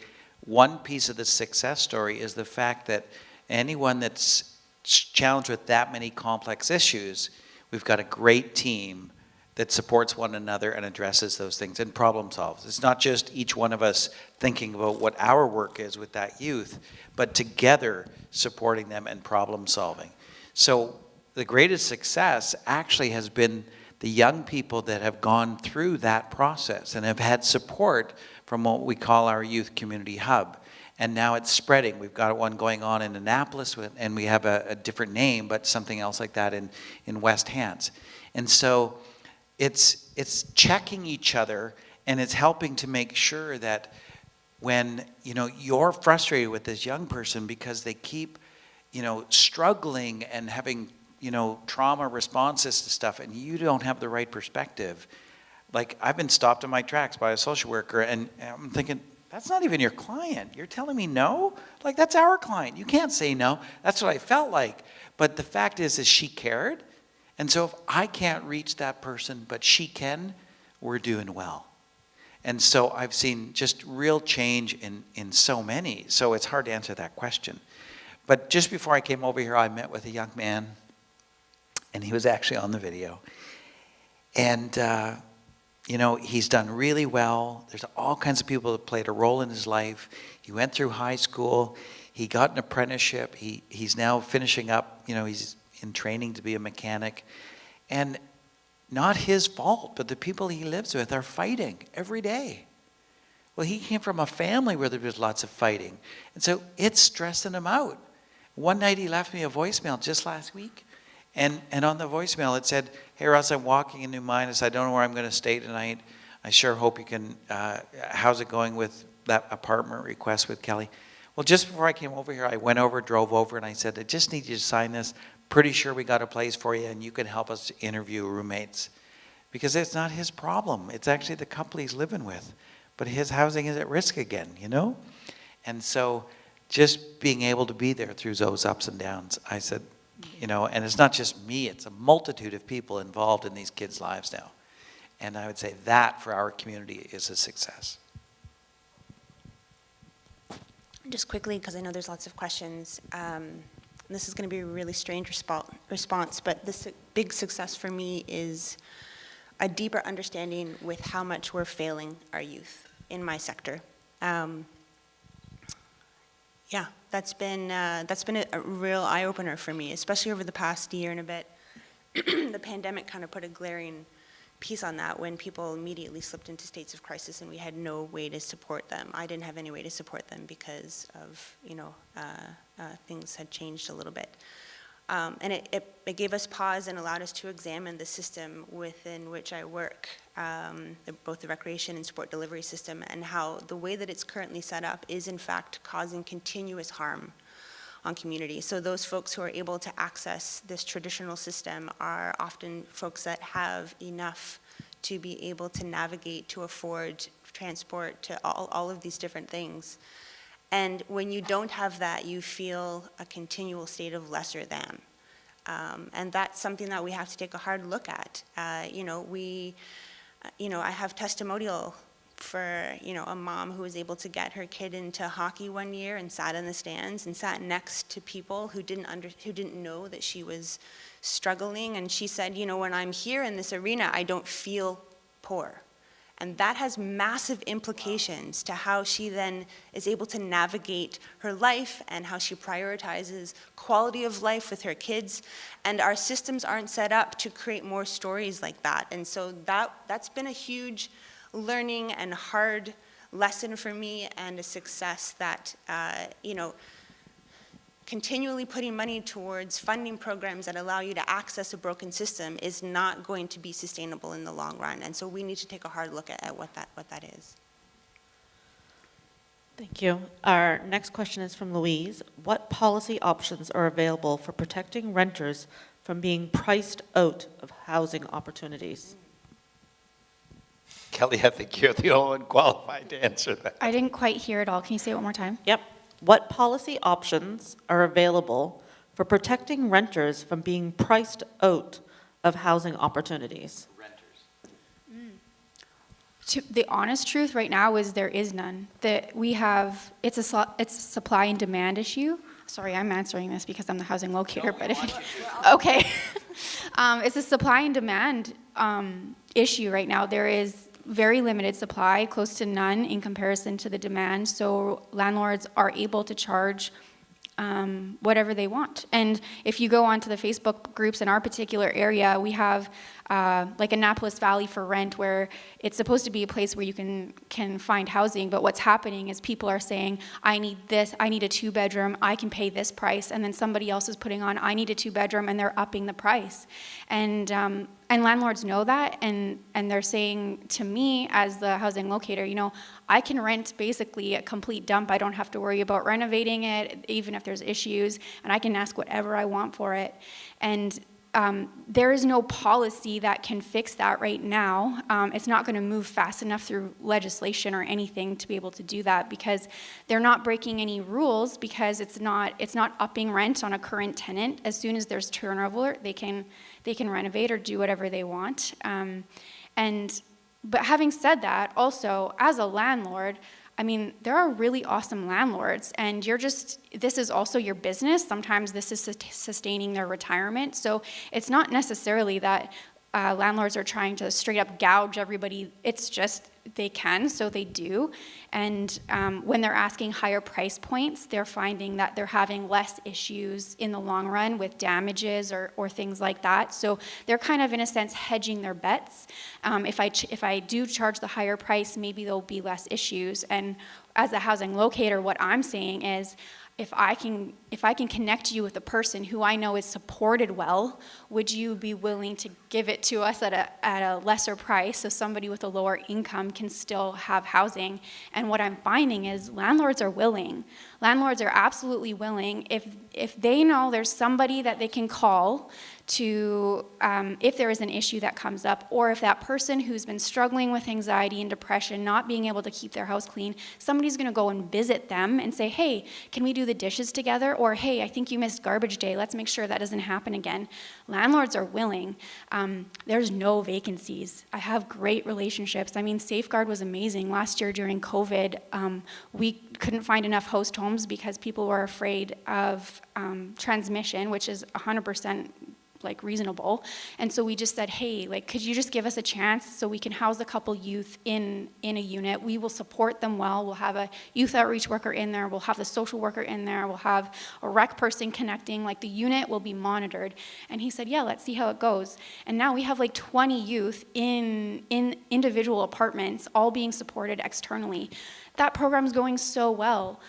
one piece of the success story is the fact that anyone that's challenged with that many complex issues, we've got a great team that supports one another and addresses those things and problem solves. It's not just each one of us thinking about what our work is with that youth, but together supporting them and problem solving. So the greatest success actually has been the young people that have gone through that process and have had support from what we call our youth community hub. And now it's spreading. We've got one going on in Annapolis, and we have a different name, but something else like that in West Hants. And so it's checking each other, and it's helping to make sure that when you're frustrated with this young person because they keep struggling and having trauma responses to stuff, and you don't have the right perspective. Like, I've been stopped in my tracks by a social worker, and I'm thinking, that's not even your client. You're telling me no? Like, that's our client. You can't say no. That's what I felt like. But the fact is she cared. And so if I can't reach that person, but she can, we're doing well. And so I've seen just real change in so many. So it's hard to answer that question. But just before I came over here, I met with a young man, and he was actually on the video. And, he's done really well. There's all kinds of people that played a role in his life. He went through high school. He got an apprenticeship. He's now finishing up, he's in training to be a mechanic. And not his fault, but the people he lives with are fighting every day. Well, he came from a family where there was lots of fighting. And so it's stressing him out. One night he left me a voicemail just last week. And on the voicemail it said, "Hey Russ, I'm walking in New Minas. I don't know where I'm going to stay tonight. I sure hope you can, how's it going with that apartment request with Kelly?" Well, just before I came over here, I went over, drove over, and I said, "I just need you to sign this. Pretty sure we got a place for you, and you can help us interview roommates." Because it's not his problem. It's actually the couple he's living with. But his housing is at risk again, And so just being able to be there through those ups and downs, I said, and it's not just me, it's a multitude of people involved in these kids' lives now. And I would say that for our community is a success. Just quickly, because I know there's lots of questions, this is going to be a really strange response, but this big success for me is a deeper understanding with how much we're failing our youth in my sector. That's been a real eye-opener for me, especially over the past year and a bit. The pandemic kind of put a glaring piece on that when people immediately slipped into states of crisis and we had no way to support them. I didn't have any way to support them because of, things had changed a little bit. And it gave us pause and allowed us to examine the system within which I work, both the recreation and sport delivery system, and how the way that it's currently set up is in fact causing continuous harm on communities. So those folks who are able to access this traditional system are often folks that have enough to be able to navigate, to afford transport, to all of these different things. And when you don't have that, you feel a continual state of lesser than. And that's something that we have to take a hard look at. I have testimonial for, a mom who was able to get her kid into hockey one year and sat in the stands and sat next to people who didn't know that she was struggling. And she said, when I'm here in this arena, I don't feel poor. And that has massive implications to how she then is able to navigate her life and how she prioritizes quality of life with her kids. And our systems aren't set up to create more stories like that. And so that's been a huge learning and hard lesson for me, and a success that, continually putting money towards funding programs that allow you to access a broken system is not going to be sustainable in the long run. And so we need to take a hard look at what that is. Thank you. Our next question is from Louise. What policy options are available for protecting renters from being priced out of housing opportunities? Kelly, I think you're the only one qualified to answer that. I didn't quite hear it all. Can you say it one more time? Yep. What policy options are available for protecting renters from being priced out of housing opportunities? The honest truth right now is there is none. That we have, it's a supply and demand issue. Sorry, I'm answering this because I'm the housing locator, but okay. It's a supply and demand issue right now. There is very limited supply, close to none in comparison to the demand, so landlords are able to charge whatever they want. And if you go onto the Facebook groups in our particular area, we have like Annapolis Valley for rent, where it's supposed to be a place where you can find housing, but what's happening is people are saying, I need this, I need a 2-bedroom, I can pay this price, and then somebody else is putting on, I need a 2-bedroom, and they're upping the price. And landlords know that, and they're saying to me as the housing locator, you know, I can rent basically a complete dump. I don't have to worry about renovating it, even if there's issues, and I can ask whatever I want for it. And there is no policy that can fix that right now. It's not going to move fast enough through legislation or anything to be able to do that, because they're not breaking any rules, because it's not upping rent on a current tenant. As soon as there's turnover, they can renovate or do whatever they want. But having said that, also as a landlord, I mean, there are really awesome landlords, and this is also your business. Sometimes this is sustaining their retirement. So it's not necessarily that landlords are trying to straight up gouge everybody. It's just they can, so they do. And when they're asking higher price points, they're finding that they're having less issues in the long run with damages or things like that. So they're kind of, in a sense, hedging their bets. If I do charge the higher price, maybe there'll be less issues. And as a housing locator, what I'm saying is, if I can connect you with a person who I know is supported well, would you be willing to give it to us at a lesser price so somebody with a lower income can still have housing? And what I'm finding is landlords are willing. Landlords are absolutely willing. If they know there's somebody that they can call to, if there is an issue that comes up, or if that person who's been struggling with anxiety and depression, not being able to keep their house clean, somebody's going to go and visit them and say, hey, can we do the dishes together? Or, hey, I think you missed garbage day. Let's make sure that doesn't happen again. Landlords are willing. There's no vacancies. I have great relationships. I mean, Safeguard was amazing. Last year during COVID, we couldn't find enough host homes because people were afraid of transmission, which is 100% like reasonable. And so we just said, hey, like, could you just give us a chance so we can house a couple youth in a unit? We will support them well. We'll have a youth outreach worker in there. We'll have the social worker in there. We'll have a rec person connecting. Like, the unit will be monitored. And he said, yeah, let's see how it goes. And now we have like 20 youth in individual apartments, all being supported externally. That program's going so well.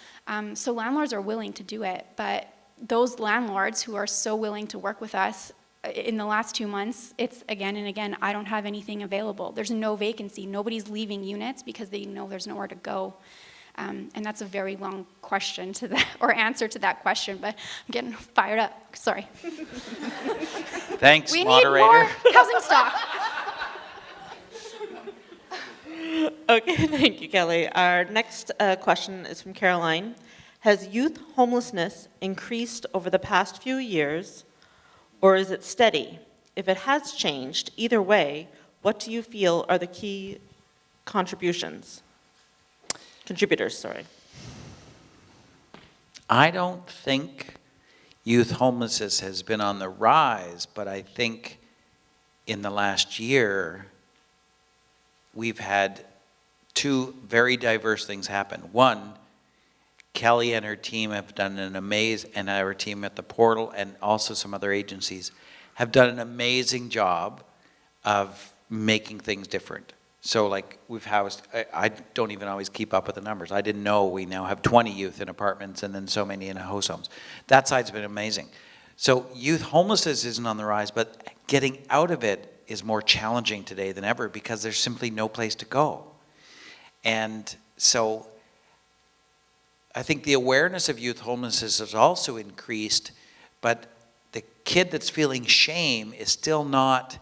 So landlords are willing to do it. But those landlords who are so willing to work with us, in the last 2 months, it's again and again, I don't have anything available. There's no vacancy. Nobody's leaving units because they know there's nowhere to go. And that's a very long question to that, or answer to that question, but I'm getting fired up. Sorry. Thanks, we moderator. need more housing stock. Okay, thank you, Kelly. Our next question is from Caroline. Has youth homelessness increased over the past few years, or is it steady? If it has changed, either way, what do you feel are the key contributors, sorry? I don't think youth homelessness has been on the rise, but I think in the last year, we've had two very diverse things happen. One, Kelly and her team have done an amazing, and our team at the portal and also some other agencies have done an amazing job of making things different. So like we've housed, I don't even always keep up with the numbers. I didn't know we now have 20 youth in apartments and then so many in host homes. That side's been amazing. So youth homelessness isn't on the rise, but getting out of it is more challenging today than ever because there's simply no place to go. And so I think the awareness of youth homelessness has also increased, but the kid that's feeling shame is still not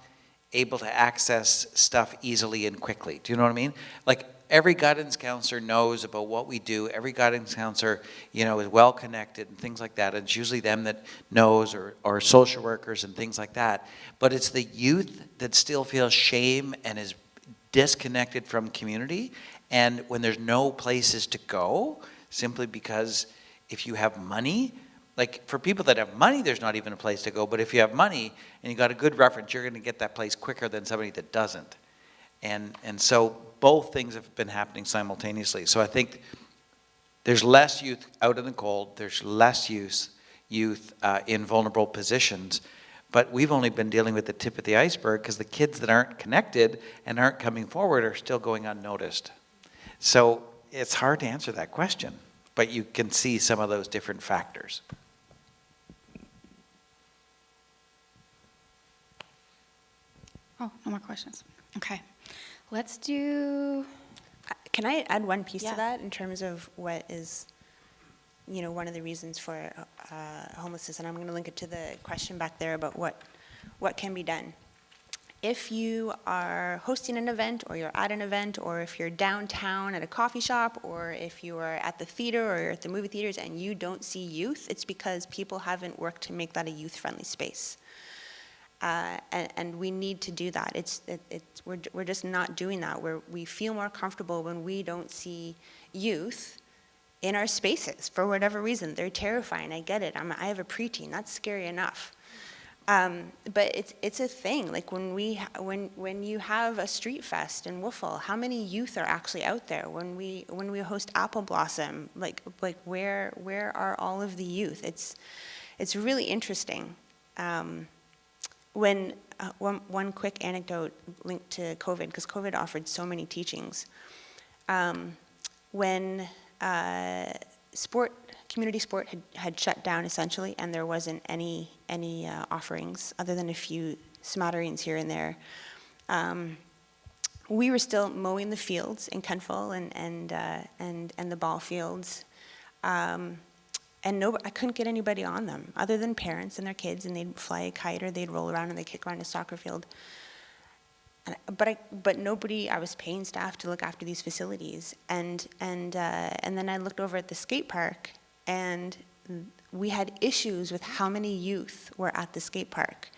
able to access stuff easily and quickly. Do you know what I mean? Like, every guidance counselor knows about what we do. Every guidance counselor, is well connected and things like that. And it's usually them that knows, or social workers and things like that. But it's the youth that still feels shame and is disconnected from community. And when there's no places to go, simply because if you have money, like for people that have money, there's not even a place to go. But if you have money and you got a good reference, you're going to get that place quicker than somebody that doesn't. And so both things have been happening simultaneously. So I think there's less youth out in the cold. There's less youth in vulnerable positions. But we've only been dealing with the tip of the iceberg because the kids that aren't connected and aren't coming forward are still going unnoticed. So it's hard to answer that question, but you can see some of those different factors. Oh, no more questions. Okay. Let's do... Can I add one piece to that in terms of what is, one of the reasons for homelessness? And I'm going to link it to the question back there about what can be done. If you are hosting an event, or you're at an event, or if you're downtown at a coffee shop, or if you are at the theater or you're at the movie theaters and you don't see youth, it's because people haven't worked to make that a youth-friendly space. And we need to do that. We're just not doing that. We feel more comfortable when we don't see youth in our spaces for whatever reason. They're terrifying. I get it. I have a preteen. That's scary enough. But it's a thing. Like when you have a street fest in Woofle, how many youth are actually out there? When we host Apple Blossom, like where are all of the youth? It's really interesting. One quick anecdote linked to COVID, because COVID offered so many teachings. When community sport had shut down essentially, and there wasn't any offerings other than a few smatterings here and there, we were still mowing the fields in Kentville and the ball fields. And I couldn't get anybody on them other than parents and their kids, and they'd fly a kite or they'd roll around and they'd kick around a soccer field. But nobody. I was paying staff to look after these facilities, and then I looked over at the skate park, and we had issues with how many youth were at the skate park.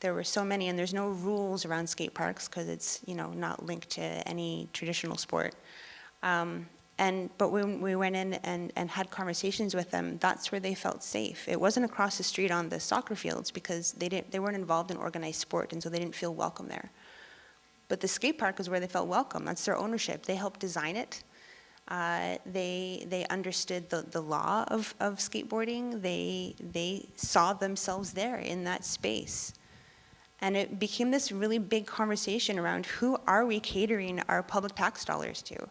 There were so many, and there's no rules around skate parks because it's not linked to any traditional sport. But when we went in and had conversations with them, that's where they felt safe. It wasn't across the street on the soccer fields because they weren't involved in organized sport, and so they didn't feel welcome there. But the skate park is where they felt welcome. That's their ownership. They helped design it. They understood the law of skateboarding. They saw themselves there in that space. And it became this really big conversation around who are we catering our public tax dollars to?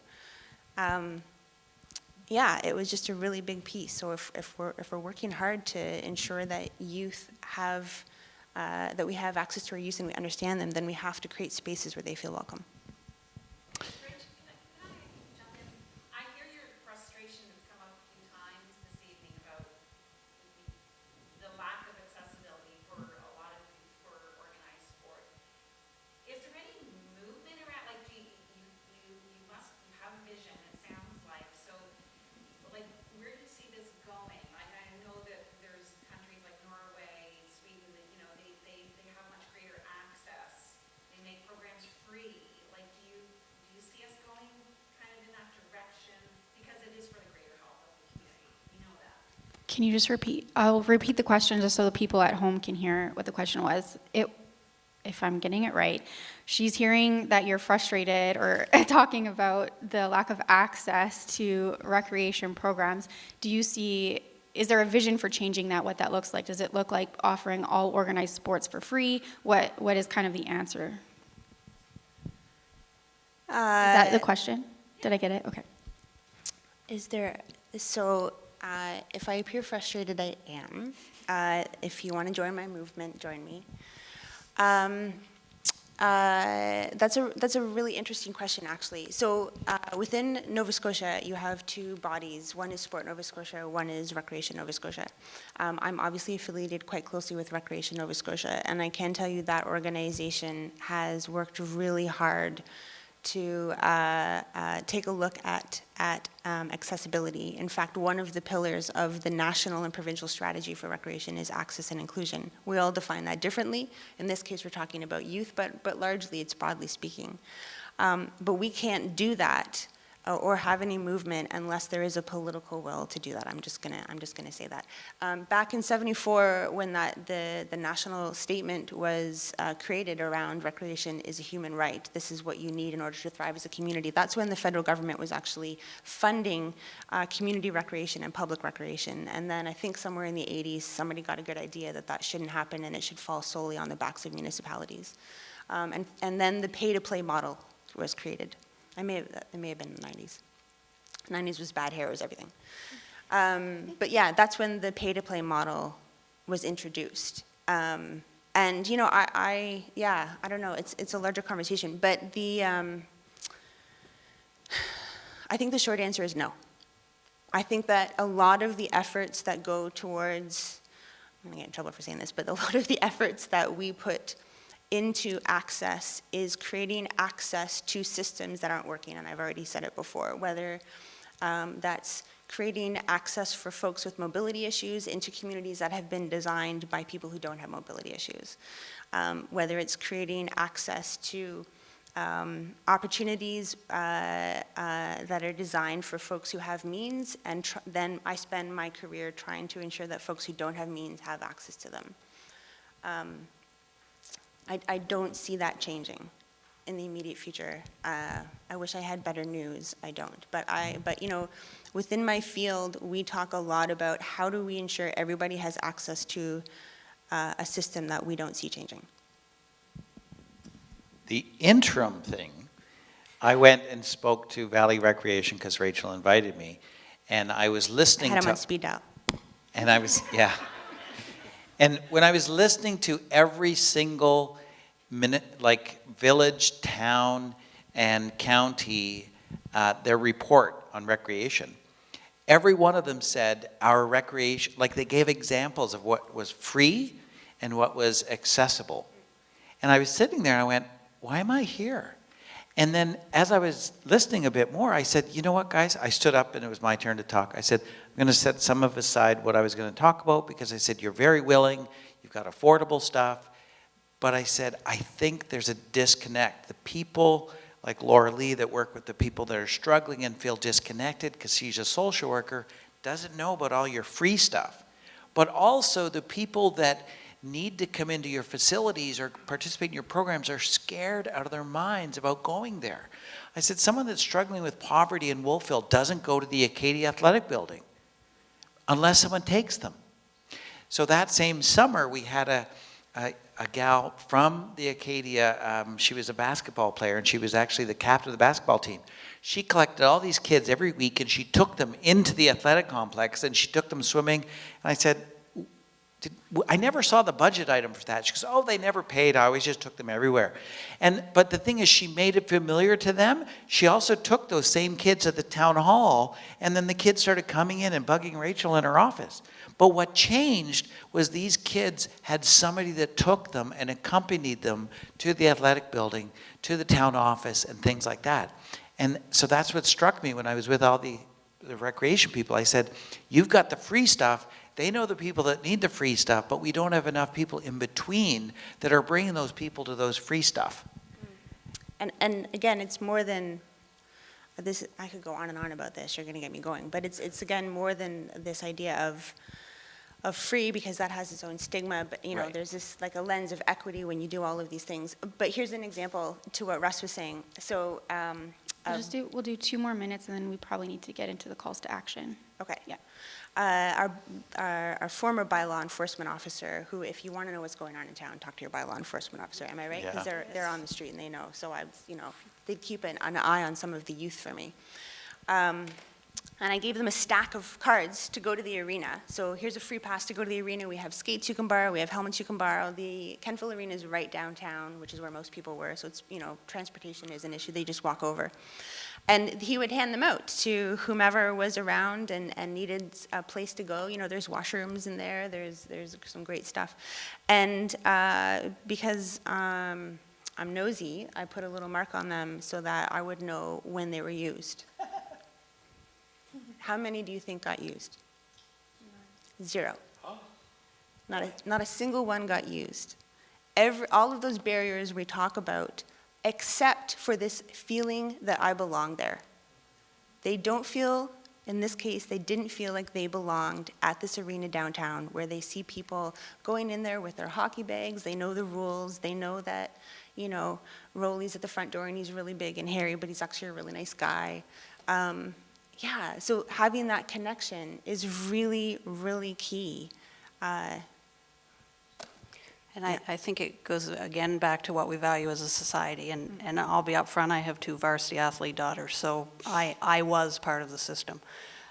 It was just a really big piece. So if we're working hard to ensure that youth have that we have access to our youth and we understand them, then we have to create spaces where they feel welcome. Can you just repeat? I'll repeat the question just so the people at home can hear what the question was. If I'm getting it right, she's hearing that you're frustrated or talking about the lack of access to recreation programs. Is there a vision for changing that, what that looks like? Does it look like offering all organized sports for free? What is kind of the answer? Is that the question? Did I get it? Okay. If I appear frustrated, I am. If you want to join my movement, join me. That's a really interesting question, actually. So within Nova Scotia, you have two bodies. One is Sport Nova Scotia, one is Recreation Nova Scotia. I'm obviously affiliated quite closely with Recreation Nova Scotia, and I can tell you that organization has worked really hard to take a look at accessibility. In fact, one of the pillars of the national and provincial strategy for recreation is access and inclusion. We all define that differently. In this case, we're talking about youth, but largely it's broadly speaking. But we can't do that or have any movement unless there is a political will to do that. I'm just gonna say that. Back in '74, when the national statement was created around recreation is a human right, this is what you need in order to thrive as a community, that's when the federal government was actually funding community recreation and public recreation. And then I think somewhere in the 80s, somebody got a good idea that that shouldn't happen and it should fall solely on the backs of municipalities. And then the pay-to-play model was created. It may have been in the 90s. 90s was bad hair, was everything. But yeah, that's when the pay-to-play model was introduced. And you know, I don't know, it's a larger conversation, but I think the short answer is no. I think that a lot of the efforts that go towards, I'm gonna get in trouble for saying this, but a lot of the efforts that we put into access is creating access to systems that aren't working, and I've already said it before, whether that's creating access for folks with mobility issues into communities that have been designed by people who don't have mobility issues, whether it's creating access to opportunities that are designed for folks who have means, and then I spend my career trying to ensure that folks who don't have means have access to them. I don't see that changing in the immediate future. I wish I had better news. I don't. But you know, within my field, we talk a lot about how do we ensure everybody has access to a system that we don't see changing. The interim thing, I went and spoke to Valley Recreation because Rachel invited me, and I was listening to... I had him on speed dial. And I was, yeah. And when I was listening to every single minute, like village, town, and county, their report on recreation, every one of them said our recreation, like they gave examples of what was free and what was accessible. And I was sitting there and I went, why am I here? And then as I was listening a bit more, I said, you know what, guys? I stood up and it was my turn to talk. I said, I'm going to set some of aside what I was going to talk about because I said, you're very willing, you've got affordable stuff. But I said, I think there's a disconnect. The people like Laura Lee that work with the people that are struggling and feel disconnected because she's a social worker doesn't know about all your free stuff. But also the people that need to come into your facilities or participate in your programs are scared out of their minds about going there. I said, someone that's struggling with poverty in Wolfville doesn't go to the Acadia Athletic Building unless someone takes them. So that same summer, we had a gal from the Acadia, she was a basketball player and she was actually the captain of the basketball team. She collected all these kids every week and she took them into the athletic complex and she took them swimming. And I said, I never saw the budget item for that. She goes, oh, they never paid. I always just took them everywhere. But the thing is, she made it familiar to them. She also took those same kids at the town hall, and then the kids started coming in and bugging Rachel in her office. But what changed was these kids had somebody that took them and accompanied them to the athletic building, to the town office, and things like that. And so that's what struck me when I was with all the recreation people. I said, you've got the free stuff. They know the people that need the free stuff, but we don't have enough people in between that are bringing those people to those free stuff. And again, it's more than this. I could go on and on about this. You're going to get me going, but it's again more than this idea of free, because that has its own stigma. But you know, there's this like a lens of equity when you do all of these things. But here's an example to what Russ was saying. So we'll do 2 more minutes, and then we probably need to get into the calls to action. Okay. Yeah. Our former bylaw enforcement officer, who, if you want to know what's going on in town, talk to your bylaw enforcement officer. Am I right? Because they're on the street and they know. So they keep an eye on some of the youth for me. And I gave them a stack of cards to go to the arena. So here's a free pass to go to the arena. We have skates you can borrow. We have helmets you can borrow. The Kentville Arena is right downtown, which is where most people were. So it's, transportation is an issue. They just walk over. And he would hand them out to whomever was around and needed a place to go. There's washrooms in there. There's some great stuff. And because I'm nosy, I put a little mark on them so that I would know when they were used. How many do you think got used? 0. Not a single one got used. All of those barriers we talk about, except for this feeling that I belong there. They don't feel, in this case, they didn't feel like they belonged at this arena downtown where they see people going in there with their hockey bags. They know the rules. They know that, Rolly's at the front door and he's really big and hairy, but he's actually a really nice guy. Yeah, so having that connection is really, really key. And I think it goes, again, back to what we value as a society. And I'll be upfront, I have 2 varsity athlete daughters, so I was part of the system.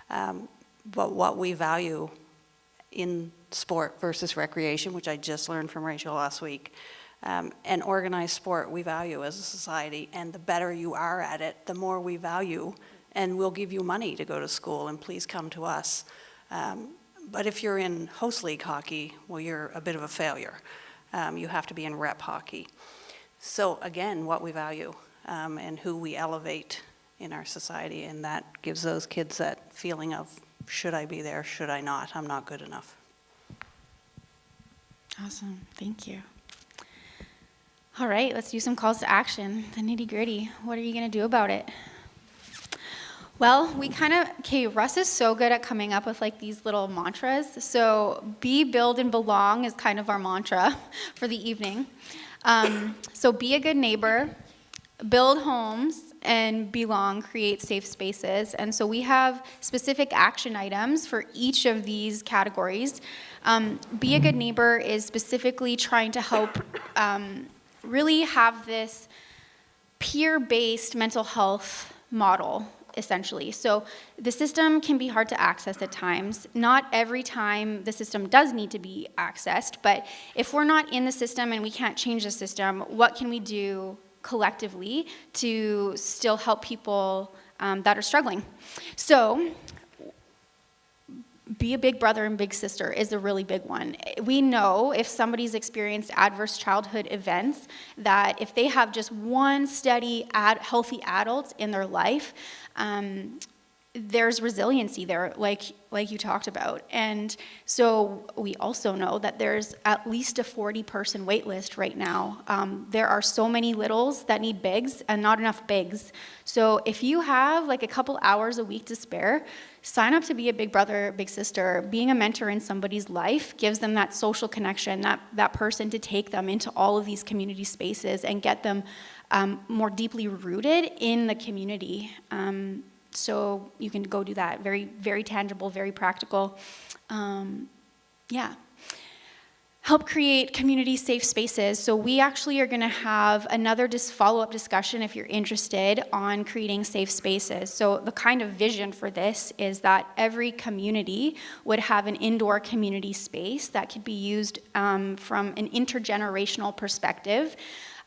But what we value in sport versus recreation, which I just learned from Rachel last week, and organized sport we value as a society. And the better you are at it, the more we value. And we'll give you money to go to school, and please come to us. But if you're in host league hockey, well, you're a bit of a failure. You have to be in rep hockey. So again, what we value and who we elevate in our society, and that gives those kids that feeling of, should I be there, should I not? I'm not good enough. Awesome, thank you. All right, let's do some calls to action, the nitty gritty. What are you gonna do about it? Well, Russ is so good at coming up with these little mantras. So be, build, and belong is kind of our mantra for the evening. So be a good neighbor, build homes, and belong, create safe spaces. And so we have specific action items for each of these categories. Be a good neighbor is specifically trying to help really have this peer-based mental health model, essentially. So the system can be hard to access at times. Not every time the system does need to be accessed, but if we're not in the system and we can't change the system, what can we do collectively to still help people that are struggling? So be a big brother and big sister is a really big one. We know if somebody's experienced adverse childhood events, that if they have just one steady, healthy adult in their life, there's resiliency there, like you talked about. And so we also know that there's at least a 40-person wait list right now. There are so many littles that need bigs and not enough bigs. So if you have a couple hours a week to spare, sign up to be a big brother, big sister. Being a mentor in somebody's life gives them that social connection, that person to take them into all of these community spaces and get them more deeply rooted in the community. So you can go do that. Very, very tangible, very practical. Yeah. Help create community safe spaces. So we actually are going to have another follow-up discussion, if you're interested, on creating safe spaces. So the kind of vision for this is that every community would have an indoor community space that could be used from an intergenerational perspective.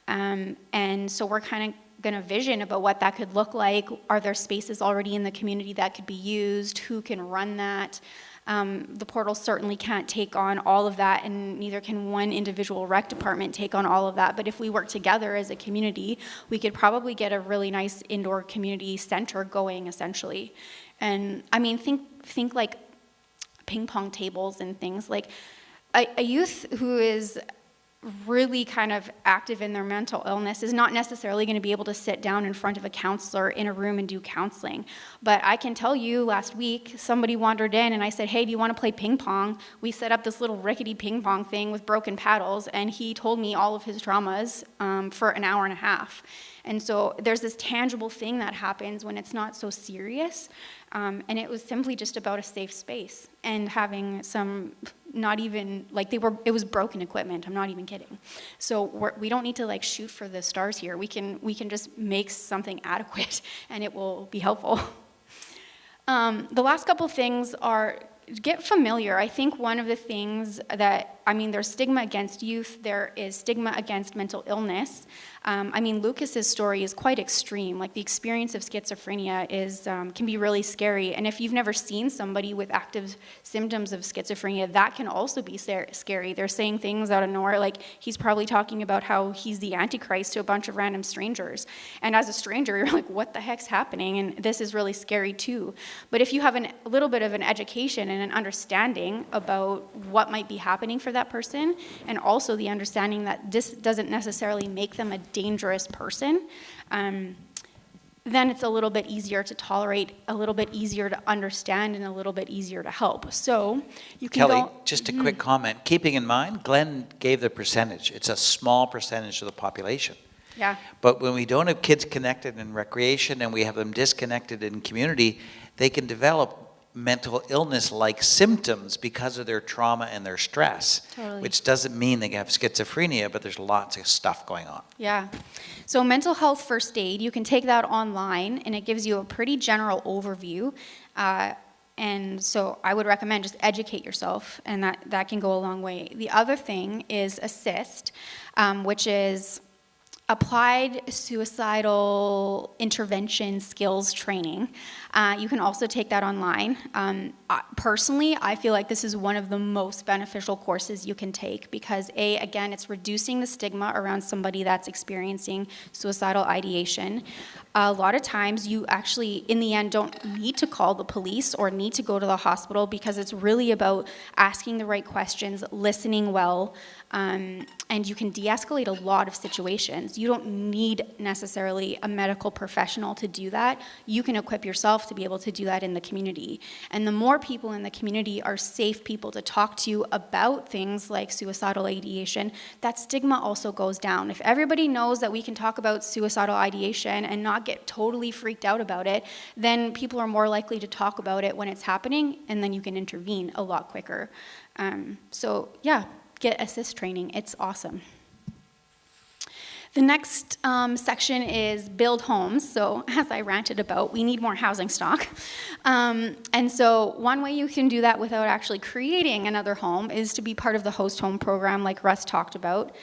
And so we're kind of going to vision about what that could look like. Are there spaces already in the community that could be used? Who can run that? The portal certainly can't take on all of that, and neither can one individual rec department take on all of that. But if we work together as a community, we could probably get a really nice indoor community center going, essentially. And I mean, think like ping pong tables and things. Like a youth who is really kind of active in their mental illness is not necessarily going to be able to sit down in front of a counselor in a room and do counseling. But I can tell you, last week, somebody wandered in and I said, hey, do you want to play ping pong? We set up this little rickety ping pong thing with broken paddles, and he told me all of his traumas for an hour and a half. And so there's this tangible thing that happens when it's not so serious. And it was simply just about a safe space and having some, not even, like it was broken equipment, I'm not even kidding. So we don't need to like shoot for the stars here. We can just make something adequate and it will be helpful. The last couple things are get familiar. I think one of the things that, there's stigma against youth, there is stigma against mental illness. Lucas's story is quite extreme. Like, the experience of schizophrenia is can be really scary. And if you've never seen somebody with active symptoms of schizophrenia, that can also be scary. They're saying things out of nowhere, like he's probably talking about how he's the Antichrist to a bunch of random strangers. And as a stranger, you're like, what the heck's happening? And this is really scary too. But if you have a little bit of an education and an understanding about what might be happening for that person, and also the understanding that this doesn't necessarily make them a dangerous person, then it's a little bit easier to tolerate, a little bit easier to understand, and a little bit easier to help. So you can Kelly, just a quick comment. Keeping in mind, Glenn gave the percentage. It's a small percentage of the population. Yeah. But when we don't have kids connected in recreation and we have them disconnected in community, they can develop mental illness-like symptoms because of their trauma and their stress, Totally. which doesn't mean they have schizophrenia, but there's lots of stuff going on. Yeah. So mental health first aid, you can take that online, and it gives you a pretty general overview. And so I would recommend just educate yourself, and that can go a long way. The other thing is ASSIST, which is Applied Suicidal Intervention Skills Training. You can also take that online. Personally, I feel like this is one of the most beneficial courses you can take because, again, it's reducing the stigma around somebody that's experiencing suicidal ideation. A lot of times you actually, in the end, don't need to call the police or need to go to the hospital because it's really about asking the right questions, listening well, and you can de-escalate a lot of situations. You don't need necessarily a medical professional to do that. You can equip yourself to be able to do that in the community. And the more people in the community are safe people to talk to about things like suicidal ideation, that stigma also goes down. If everybody knows that we can talk about suicidal ideation and not get totally freaked out about it, then people are more likely to talk about it when it's happening, and then you can intervene a lot quicker. So yeah, get ASSIST training. It's awesome. The next section is build homes. So as I ranted about, we need more housing stock. And so one way you can do that without actually creating another home is to be part of the host home program like Russ talked about.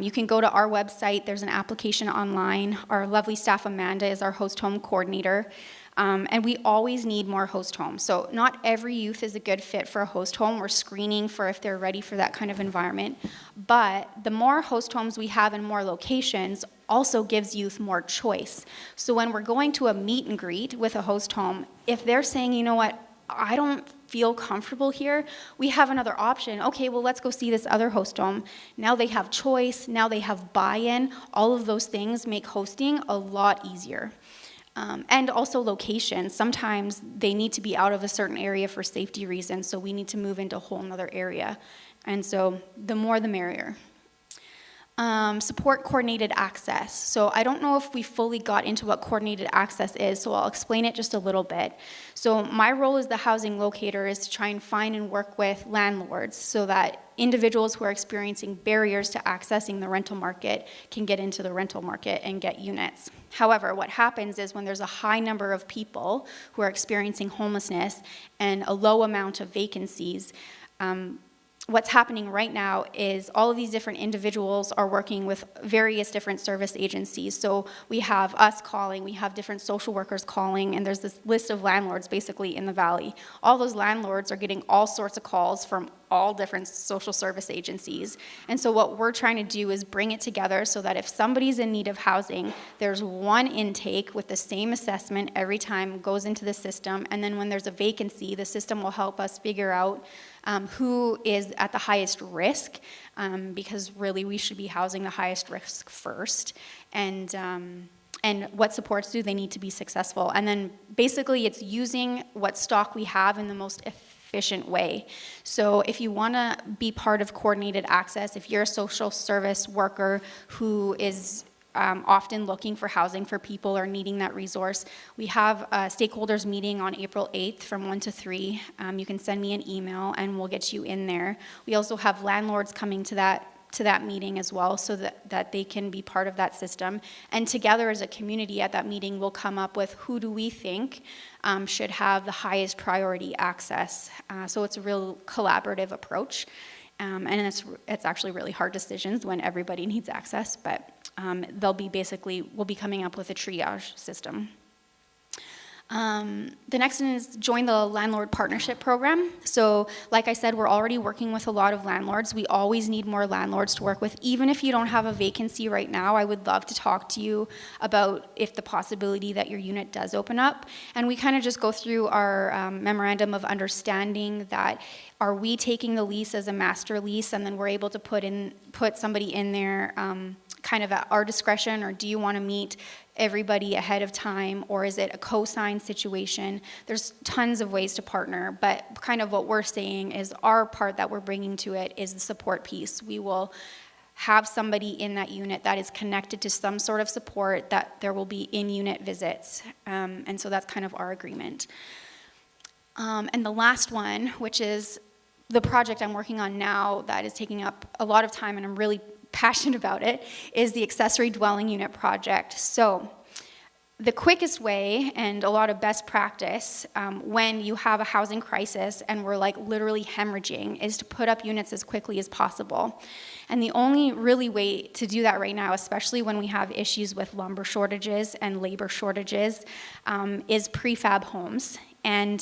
You can go to our website. There's an application online. Our lovely staff, Amanda, is our host home coordinator. And we always need more host homes. So not every youth is a good fit for a host home. We're screening for if they're ready for that kind of environment. But the more host homes we have in more locations also gives youth more choice. So when we're going to a meet and greet with a host home, if they're saying, you know what, I don't feel comfortable here, we have another option. Okay, well, let's go see this other host home. Now they have choice. Now they have buy-in. All of those things make hosting a lot easier. And also location. Sometimes they need to be out of a certain area for safety reasons, so we need to move into a whole other area. And so the more the merrier. Support coordinated access. So I don't know if we fully got into what coordinated access is, so I'll explain it just a little bit. So my role as the housing locator is to try and find and work with landlords so that individuals who are experiencing barriers to accessing the rental market can get into the rental market and get units. However, what happens is when there's a high number of people who are experiencing homelessness and a low amount of vacancies, what's happening right now is all of these different individuals are working with various different service agencies. So we have us calling, we have different social workers calling, and there's this list of landlords basically in the valley. All those landlords are getting all sorts of calls from all different social service agencies. And so what we're trying to do is bring it together so that if somebody's in need of housing, there's one intake with the same assessment every time goes into the system, and then when there's a vacancy, the system will help us figure out who is at the highest risk, because really we should be housing the highest risk first, and what supports do they need to be successful. And then basically it's using what stock we have in the most efficient way. So if you want to be part of coordinated access, if you're a social service worker who is often looking for housing for people or needing that resource, we have a stakeholders meeting on April 8th from 1 to 3. You can send me an email and we'll get you in there. We also have landlords coming to that to that meeting as well, so that they can be part of that system. And together as a community at that meeting, we'll come up with who do we think should have the highest priority access. So it's a real collaborative approach. And it's actually really hard decisions when everybody needs access, but we'll be coming up with a triage system. The next one is join the landlord partnership program. So like I said, we're already working with a lot of landlords. We always need more landlords to work with. Even if you don't have a vacancy right now, I would love to talk to you about if the possibility that your unit does open up. And we kind of just go through our memorandum of understanding that are we taking the lease as a master lease, and then we're able to put somebody in there kind of at our discretion, or do you want to meet everybody ahead of time, or is it a co-sign situation? There's tons of ways to partner, but kind of what we're saying is our part that we're bringing to it is the support piece. We will have somebody in that unit that is connected to some sort of support, that there will be in-unit visits, and so that's kind of our agreement. And the last one, which is the project I'm working on now that is taking up a lot of time, and I'm really passionate about it, is the accessory dwelling unit project. So the quickest way, and a lot of best practice when you have a housing crisis and we're like literally hemorrhaging, is to put up units as quickly as possible. And the only really way to do that right now, especially when we have issues with lumber shortages and labor shortages, is prefab homes. And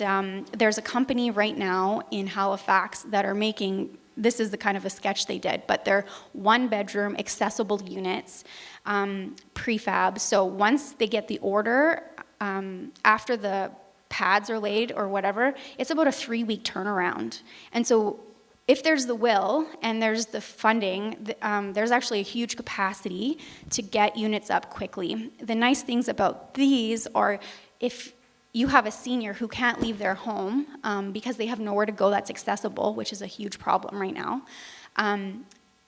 there's a company right now in Halifax that are making, this is the kind of a sketch they did, but they're 1-bedroom accessible units, prefab. So once they get the order, after the pads are laid or whatever, it's about a 3-week turnaround. And so if there's the will and there's the funding, there's actually a huge capacity to get units up quickly. The nice things about these are, if you have a senior who can't leave their home because they have nowhere to go that's accessible, which is a huge problem right now,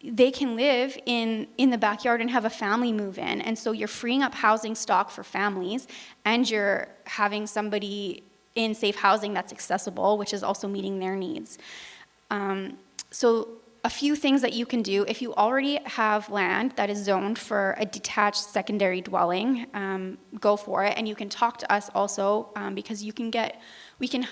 they can live in the backyard and have a family move in. And so you're freeing up housing stock for families, and you're having somebody in safe housing that's accessible, which is also meeting their needs. So a few things that you can do: if you already have land that is zoned for a detached secondary dwelling, go for it. And you can talk to us also, because we can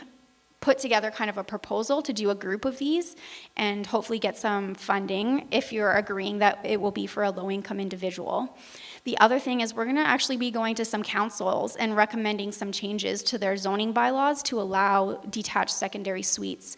put together kind of a proposal to do a group of these and hopefully get some funding if you're agreeing that it will be for a low-income individual. The other thing is we're going to actually be going to some councils and recommending some changes to their zoning bylaws to allow detached secondary suites,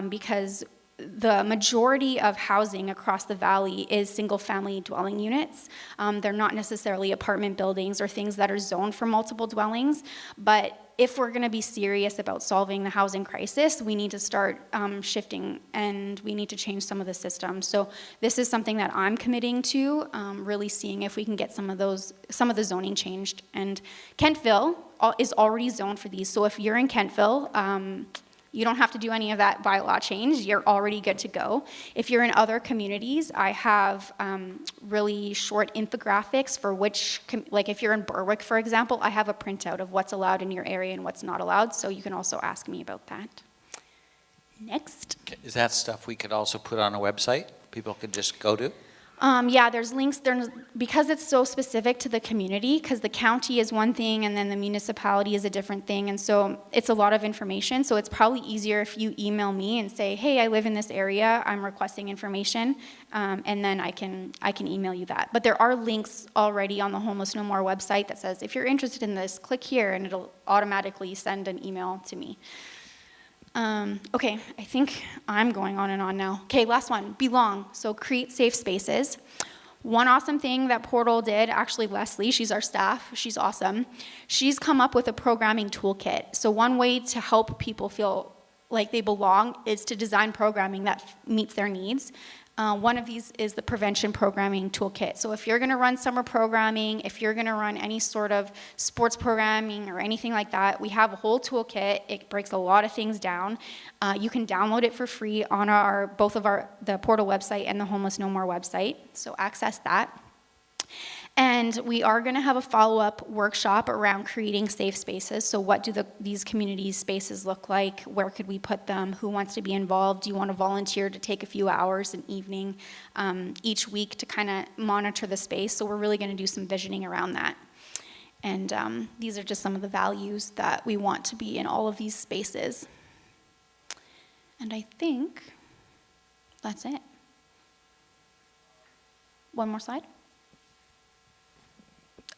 because the majority of housing across the valley is single-family dwelling units. They're not necessarily apartment buildings or things that are zoned for multiple dwellings, but if we're going to be serious about solving the housing crisis, we need to start shifting, and we need to change some of the systems. So this is something that I'm committing to, really seeing if we can get some of the zoning changed. And Kentville is already zoned for these, so if you're in Kentville, you don't have to do any of that bylaw change. You're already good to go. If you're in other communities, I have really short infographics for which, like if you're in Berwick, for example, I have a printout of what's allowed in your area and what's not allowed, so you can also ask me about that. Next. Is that stuff we could also put on a website? People could just go to? Yeah, there's links, because it's so specific to the community, because the county is one thing and then the municipality is a different thing, and so it's a lot of information. So it's probably easier if you email me and say, hey, I live in this area, I'm requesting information, and then I can email you that. But there are links already on the Homeless No More website that says, if you're interested in this, click here, and it'll automatically send an email to me. Okay, I think I'm going on and on now. Okay, last one, belong. So create safe spaces. One awesome thing that Portal did, actually Leslie, she's our staff, she's awesome. She's come up with a programming toolkit. So one way to help people feel like they belong is to design programming that meets their needs. One of these is the prevention programming toolkit. So if you're going to run summer programming, if you're going to run any sort of sports programming or anything like that, we have a whole toolkit. It breaks a lot of things down. You can download it for free on the Portal website and the Homeless No More website. So access that. And we are going to have a follow-up workshop around creating safe spaces. So what do these community spaces look like? Where could we put them? Who wants to be involved? Do you want to volunteer to take a few hours an evening each week to kind of monitor the space? So we're really going to do some visioning around that. And these are just some of the values that we want to be in all of these spaces. And I think that's it. One more slide.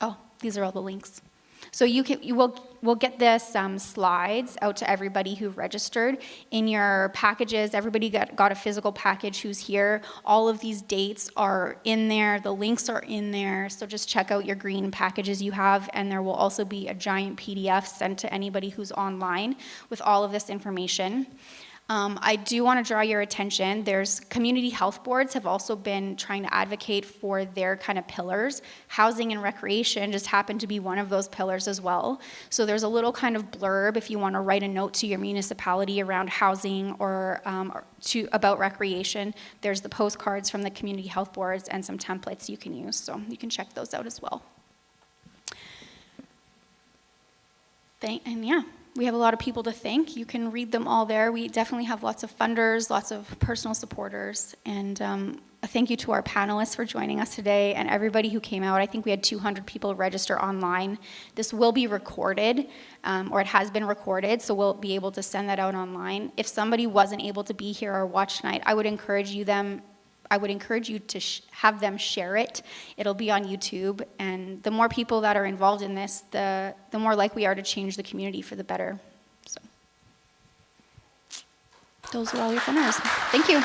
Oh, these are all the links. So we'll get this slides out to everybody who registered. In your packages, everybody got a physical package who's here. All of these dates are in there. The links are in there. So just check out your green packages you have, and there will also be a giant PDF sent to anybody who's online with all of this information. I do want to draw your attention. There's community health boards have also been trying to advocate for their kind of pillars. Housing and recreation just happen to be one of those pillars as well. So there's a little kind of blurb if you want to write a note to your municipality around housing or about recreation. There's the postcards from the community health boards and some templates you can use. So you can check those out as well. And yeah. We have a lot of people to thank. You can read them all there. We definitely have lots of funders, lots of personal supporters, and a thank you to our panelists for joining us today and everybody who came out. I think we had 200 people register online. This will be recorded, or it has been recorded, so we'll be able to send that out online. If somebody wasn't able to be here or watch tonight, I would encourage you to have them share it. It'll be on YouTube, and the more people that are involved in this, the more likely we are to change the community for the better. So, those are all your funders. Thank you.